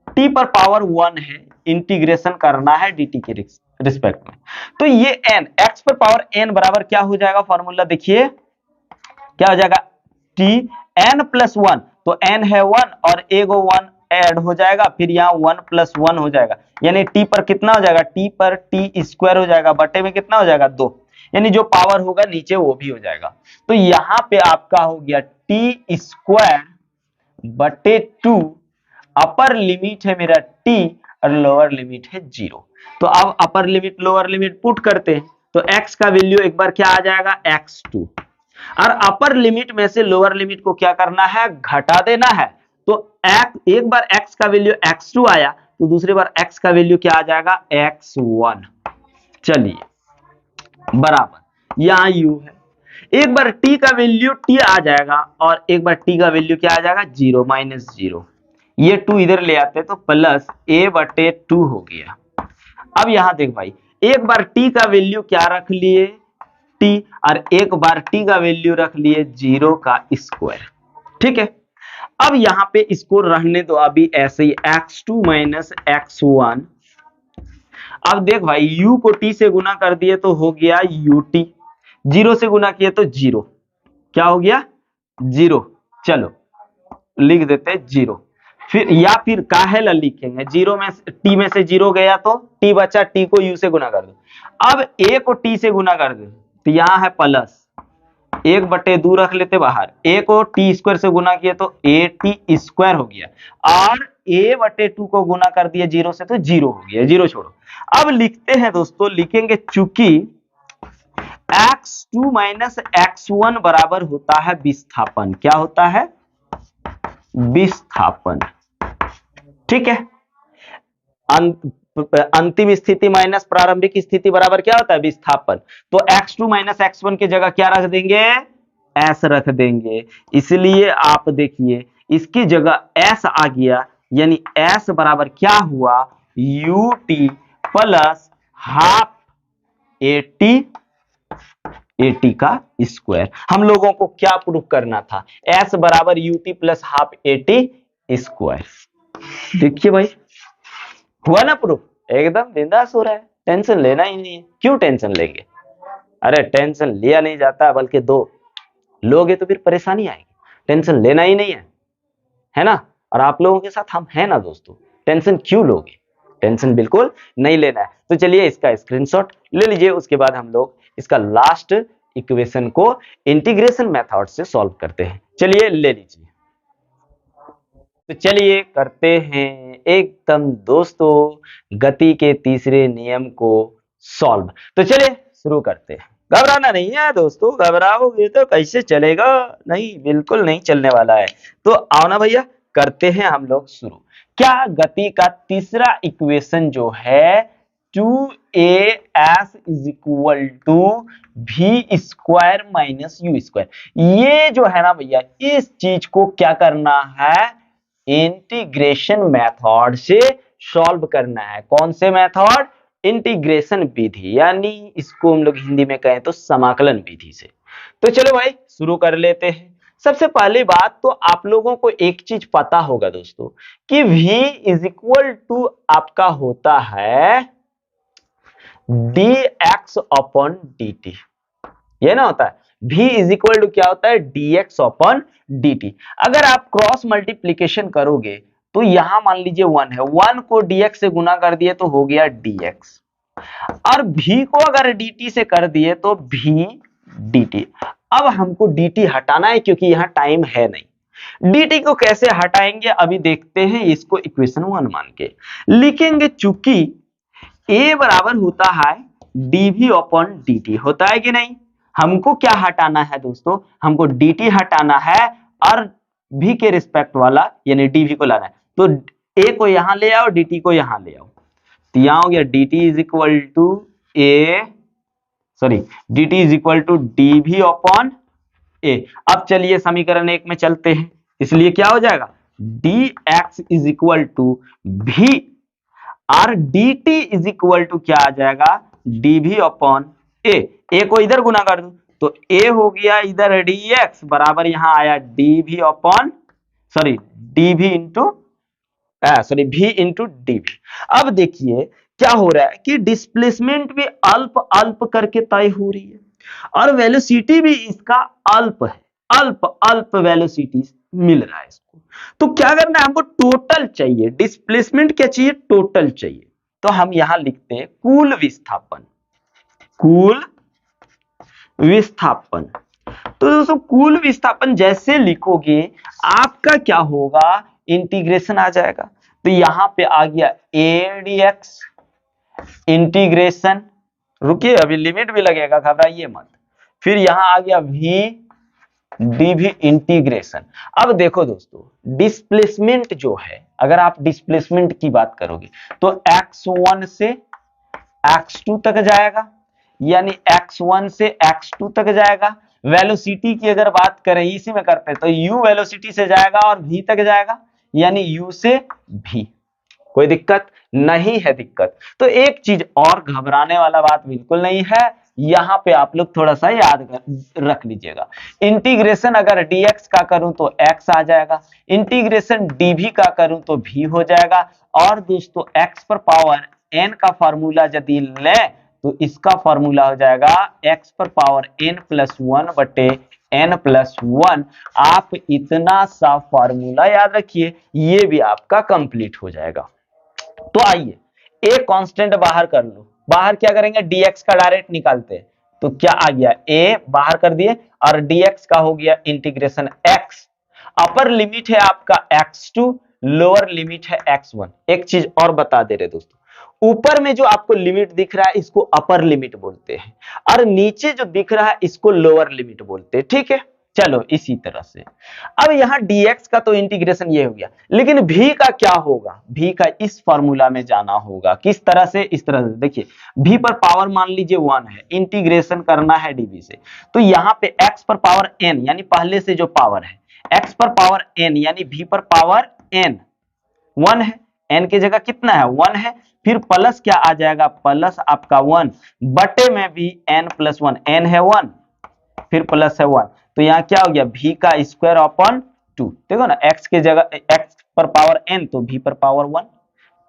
t पर पावर 1 है, इंटीग्रेशन करना है dt के रिस्पेक्ट में। तो ये n, x पर पावर n बराबर क्या हो जाएगा, फॉर्मूला देखिए क्या हो जाएगा, t n प्लस 1। तो n है 1 और एगो 1 ऐड हो जाएगा, फिर यहाँ 1 + 1 हो जाएगा, यानी t पर कितना हो जाएगा, t पर t स्क्वायर हो जाएगा, बटे में कितना हो जाएगा 2, यानी जो पावर होगा नीचे वो भी हो जाएगा। तो यहाँ पे आपका हो गया t स्क्वायर बटे 2, अपर लिमिट है मेरा t और लोअर लिमिट है 0। तो अब upper limit lower limit put करते हैं, तो x का वैल्यू एक बार क्या आ जाएगा, x2, और अपर लिमिट में से लोअर लिमिट को क्या करना है, घटा देना है। तो एक बार x का वैल्यू x2 आया, तो दूसरी बार x का वैल्यू क्या आ जाएगा, x1। चलिए बराबर, यहां u है, एक बार t का वैल्यू t आ जाएगा और एक बार t का वैल्यू क्या आ जाएगा, 0 -0, ये 2 इधर ले आते तो प्लस a/2 हो गया। अब यहां देख भाई, एक बार t का वैल्यू क्या रख लिए, t, और एक बार t का वैल्यू रख लिए 0 का स्क्वायर। ठीक है, अब यहां पे इसको रहने दो अभी ऐसे ही, x2 - x1। अब देख भाई, u को t से गुना कर दिए तो हो गया ut, 0 से गुना किए तो 0, क्या हो गया 0, चलो लिख देते 0, फिर या फिर काहेला लिखेंगे, 0 में t में से 0 गया तो t बचा, t को u से गुना कर दो। अब a को t से गुना कर दो तो यहां है प्लस 1/2 रख लेते बाहर, a को t स्क्वायर से गुना किए तो at स्क्वायर हो गया, और a/2 को गुना कर दिए 0 से तो 0 हो गया, 0 छोड़ो। अब लिखते हैं दोस्तों, लिखेंगे चूंकि x2 - x1 बराबर होता है विस्थापन, क्या होता है, विस्थापन। ठीक है, अंतिम स्थिति माइनस प्रारंभिक स्थिति बराबर क्या होता है, विस्थापन। तो x2 - x1 की जगह क्या रख देंगे, s रख देंगे, इसलिए आप देखिए इसकी जगह s आ गया, यानी s बराबर क्या हुआ, ut प्लस हाफ at का स्क्वायर। हम लोगों को क्या प्रूफ करना था, s बराबर ut plus half at square. देखिए भाई, हुआ ना प्रूफ, एकदम बिंदास हो रहा है, टेंशन लेना ही नहीं है। क्यों टेंशन लेंगे, अरे टेंशन लिया नहीं जाता, बल्कि दो लोगे तो फिर परेशानी आएगी, टेंशन लेना ही नहीं है ना। और आप लोगों के साथ हम हैं ना दोस्तों, टेंशन क्यों लोगे, टेंशन बिल्कुल नहीं लेना है। तो चलिए इसका स्क्रीनशॉट ले लीजिए, उसके बाद हम लोग इसका लास्ट इक्वेशन को इंटीग्रेशन मेथड से सॉल्व करते हैं। चलिए ले लीजिए, तो चलिए करते हैं एकदम दोस्तों गति के तीसरे नियम को सॉल्व। तो चलिए शुरू करते हैं, घबराना नहीं है दोस्तों, घबराओगे तो कैसे चलेगा, नहीं बिल्कुल नहीं चलने वाला है। तो आओ ना भैया, करते हैं हम लोग शुरू। क्या गति का तीसरा इक्वेशन जो है 2as = v² - u², ये जो है ना भैया, इस चीज को क्या करना है, इंटीग्रेशन मेथड से सॉल्व करना है। कौन से मेथड, इंटीग्रेशन विधि, यानी इसको हम लोग हिंदी में कहें तो समाकलन विधि से। तो चलो भाई शुरू कर लेते हैं। सबसे पहली बात तो आप लोगों को एक चीज पता होगा दोस्तों कि v आपका होता है dx/dt, ये ना होता है, v क्या होता है, dx/dt। अगर आप क्रॉस मल्टीप्लीकेशन करोगे तो यहां मान लीजिए 1 है, 1 को dx से गुना कर दिए तो हो गया dx, और v को अगर dt से कर दिए तो v dt। अब हमको dt हटाना है क्योंकि यहां टाइम है नहीं। dt को कैसे हटाएंगे अभी देखते हैं, इसको इक्वेशन 1 मान के लिखेंगे, चूंकि a बराबर होता है dv/dt, होता है कि नहीं। हमको क्या हटाना है दोस्तों, हमको dt हटाना है और v के रिस्पेक्ट वाला यानी dv को लाना है। तो a को यहां ले आओ, dt को यहां ले आओ, तो यहां हो गया dt = dv/a। अब चलिए समीकरण 1 में चलते हैं, इसलिए क्या हो जाएगा, dx = v और dt क्या आ जाएगा, dv/a। a को इधर गुना कर दो तो a हो गया इधर dx बराबर यहां आया v into dv। अब देखिए क्या हो रहा है कि डिस्प्लेसमेंट भी अल्प अल्प करके तय हो रही है और वेलोसिटी भी इसका अल्प है, अल्प अल्प वेलोसिटी मिल रहा है इसको। तो क्या करना है हमको, टोटल चाहिए, डिस्प्लेसमेंट क्या चाहिए, टोटल चाहिए। तो हम यहां लिखते हैं कुल विस्थापन, कुल विस्थापन। तो दोस्तों कुल विस्थापन जैसे लिखोगे आपका क्या होगा, इंटीग्रेशन आ जाएगा। तो यहां पे आ गया ए डी एक्स इंटीग्रेशन, रुकिए अभी लिमिट भी लगेगा, घबराइए मत। फिर यहां आ गया वी डी भी इंटीग्रेशन। अब देखो दोस्तों डिस्प्लेसमेंट जो है, अगर आप डिस्प्लेसमेंट की बात करोगे तो x1 से x2 तक जाएगा, यानी x1 से x2 तक जाएगा। वेलोसिटी की अगर बात करें इसी में करते हैं तो u वेलोसिटी से जाएगा और v तक जाएगा, यानी u से v। कोई दिक्कत नहीं है, दिक्कत तो एक चीज और, घबराने वाला बात बिल्कुल नहीं है, यहां पे आप लोग थोड़ा सा याद रख लीजिएगा। इंटीग्रेशन अगर dx का करूं तो x आ जाएगा, इंटीग्रेशन dv का करूं तो v हो जाएगा। और दोस्तों x पर पावर n का फॉर्मूला यदि लें तो इसका फॉर्मूला हो जाएगा x पर पावर n प्लस 1 बटे n प्लस 1। आप इतना सा फॉर्मूला याद रखिए, ये भी आपका कंप्लीट हो जाएगा। तो आइए a कांस्टेंट बाहर कर लो, बाहर क्या करेंगे, dx का डायरेक्ट निकालते हैं। तो क्या आ गया, a बाहर कर दिए और dx का हो गया इंटीग्रेशन x। अपर लिमिट है आपका x2, लोअर लिमिट है x1। एक चीज और बता दे रहे दोस्तों, ऊपर में जो आपको लिमिट दिख रहा है इसको अपर लिमिट बोलते हैं, और नीचे जो दिख रहा है इसको लोअर लिमिट बोलते हैं, ठीक है। चलो इसी तरह से अब यहां dx का तो इंटीग्रेशन ये हो गया, लेकिन v का क्या होगा, v का इस फॉर्मूला में जाना होगा। किस तरह से, इस तरह से देखिए, v पर पावर मान लीजिए 1 है, इंटीग्रेशन करना है dv से, तो यहां पे x पर पावर n यानी पहले से जो पावर है, x पर पावर n यानी v पर पावर n 1 है, n की जगह कितना है 1 है, फिर प्लस क्या आ जाएगा, प्लस आपका 1 बटे में भी n प्लस 1, n है 1 फिर प्लस है 1, तो यहाँ क्या हो गया, v का स्क्वायर अपॉन 2। देखो ना, x की जगह x पर पावर n तो v पर पावर 1,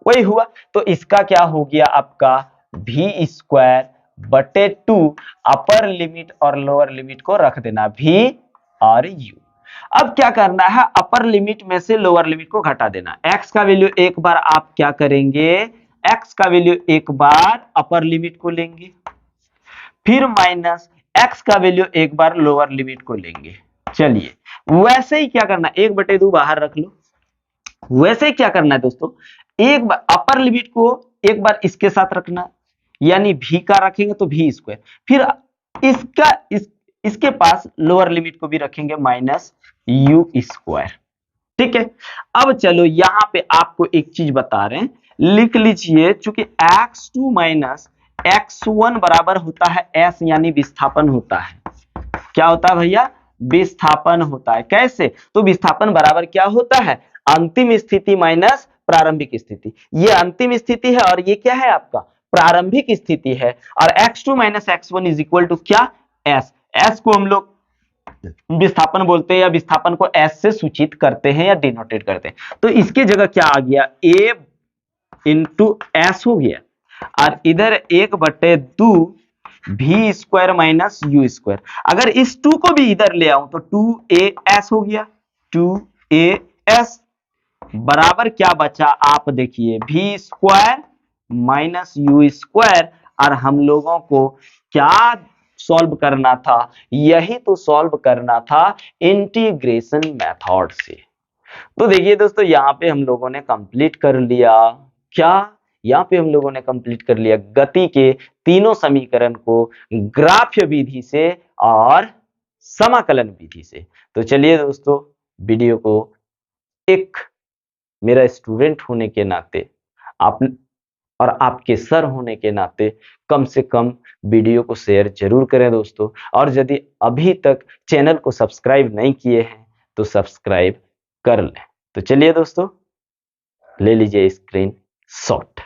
वही हुआ। तो इसका क्या हो गया आपका v स्क्वायर बटे 2, अपर लिमिट और लोअर लिमिट को रख देना v और u। अब क्या करना है, अपर लिमिट में से लोअर लिमिट को घटा देना। x का वैल्यू एक बार आप क्या करेंगे, x का वैल्यू एक बार अपर लिमिट को लेंगे, फिर माइनस x का वैल्यू एक बार लोअर लिमिट को लेंगे। चलिए वैसे ही क्या करना, 1/2 बाहर रख लो। वैसे ही क्या करना है दोस्तों, एक बार अपर लिमिट को एक बार इसके साथ रखना, यानी v का रखेंगे तो v स्क्वायर, फिर इसके पास लोअर लिमिट को भी रखेंगे माइनस u स्क्वायर, ठीक है। अब चलो यहां पे आपको एक चीज बता रहे हैं, लिख लीजिए, चूंकि x2 माइनस x1 बराबर होता है s, यानी विस्थापन होता है। क्या होता है भैया, विस्थापन होता है। कैसे, तो विस्थापन बराबर क्या होता है, अंतिम स्थिति माइनस प्रारंभिक स्थिति। ये अंतिम स्थिति है और ये क्या है आपका प्रारंभिक स्थिति है। और x2 minus x1 is equal to क्या, s। s को हम लोग विस्थापन बोलते हैं, या विस्थापन को s से सूचित करते हैं या डिनोटेट करते हैं। तो इसके जगह क्या आ गया, a इंटू एस हो गया, और इधर 1/2 v square minus u square. अगर इस 2 को भी इधर ले आऊं तो 2as हो गया, 2as बराबर क्या बचा, आप देखिए v square minus u square. और हम लोगों को क्या सॉल्व करना था, यही तो सॉल्व करना था इंटीग्रेशन मेथड से। तो देखिए दोस्तों यहाँ पे हम लोगों ने कंप्लीट कर लिया, क्या यहाँ पे हम लोगों ने कंप्लीट कर लिया गति के तीनों समीकरण को ग्राफ्य विधि से और समाकलन विधि से। तो चलिए दोस्तों, वीडियो को एक मेरा स्टूडेंट होने के नाते आप और आपके सर होने के नाते कम से कम वीडियो को शेयर जरूर करें दोस्तों। और यदि अभी तक चैनल को सब्सक्राइब नहीं किए हैं तो सब्सक्राइब कर लें। तो चलिए दोस्तों, ले लीजिए स्क्रीन शॉट।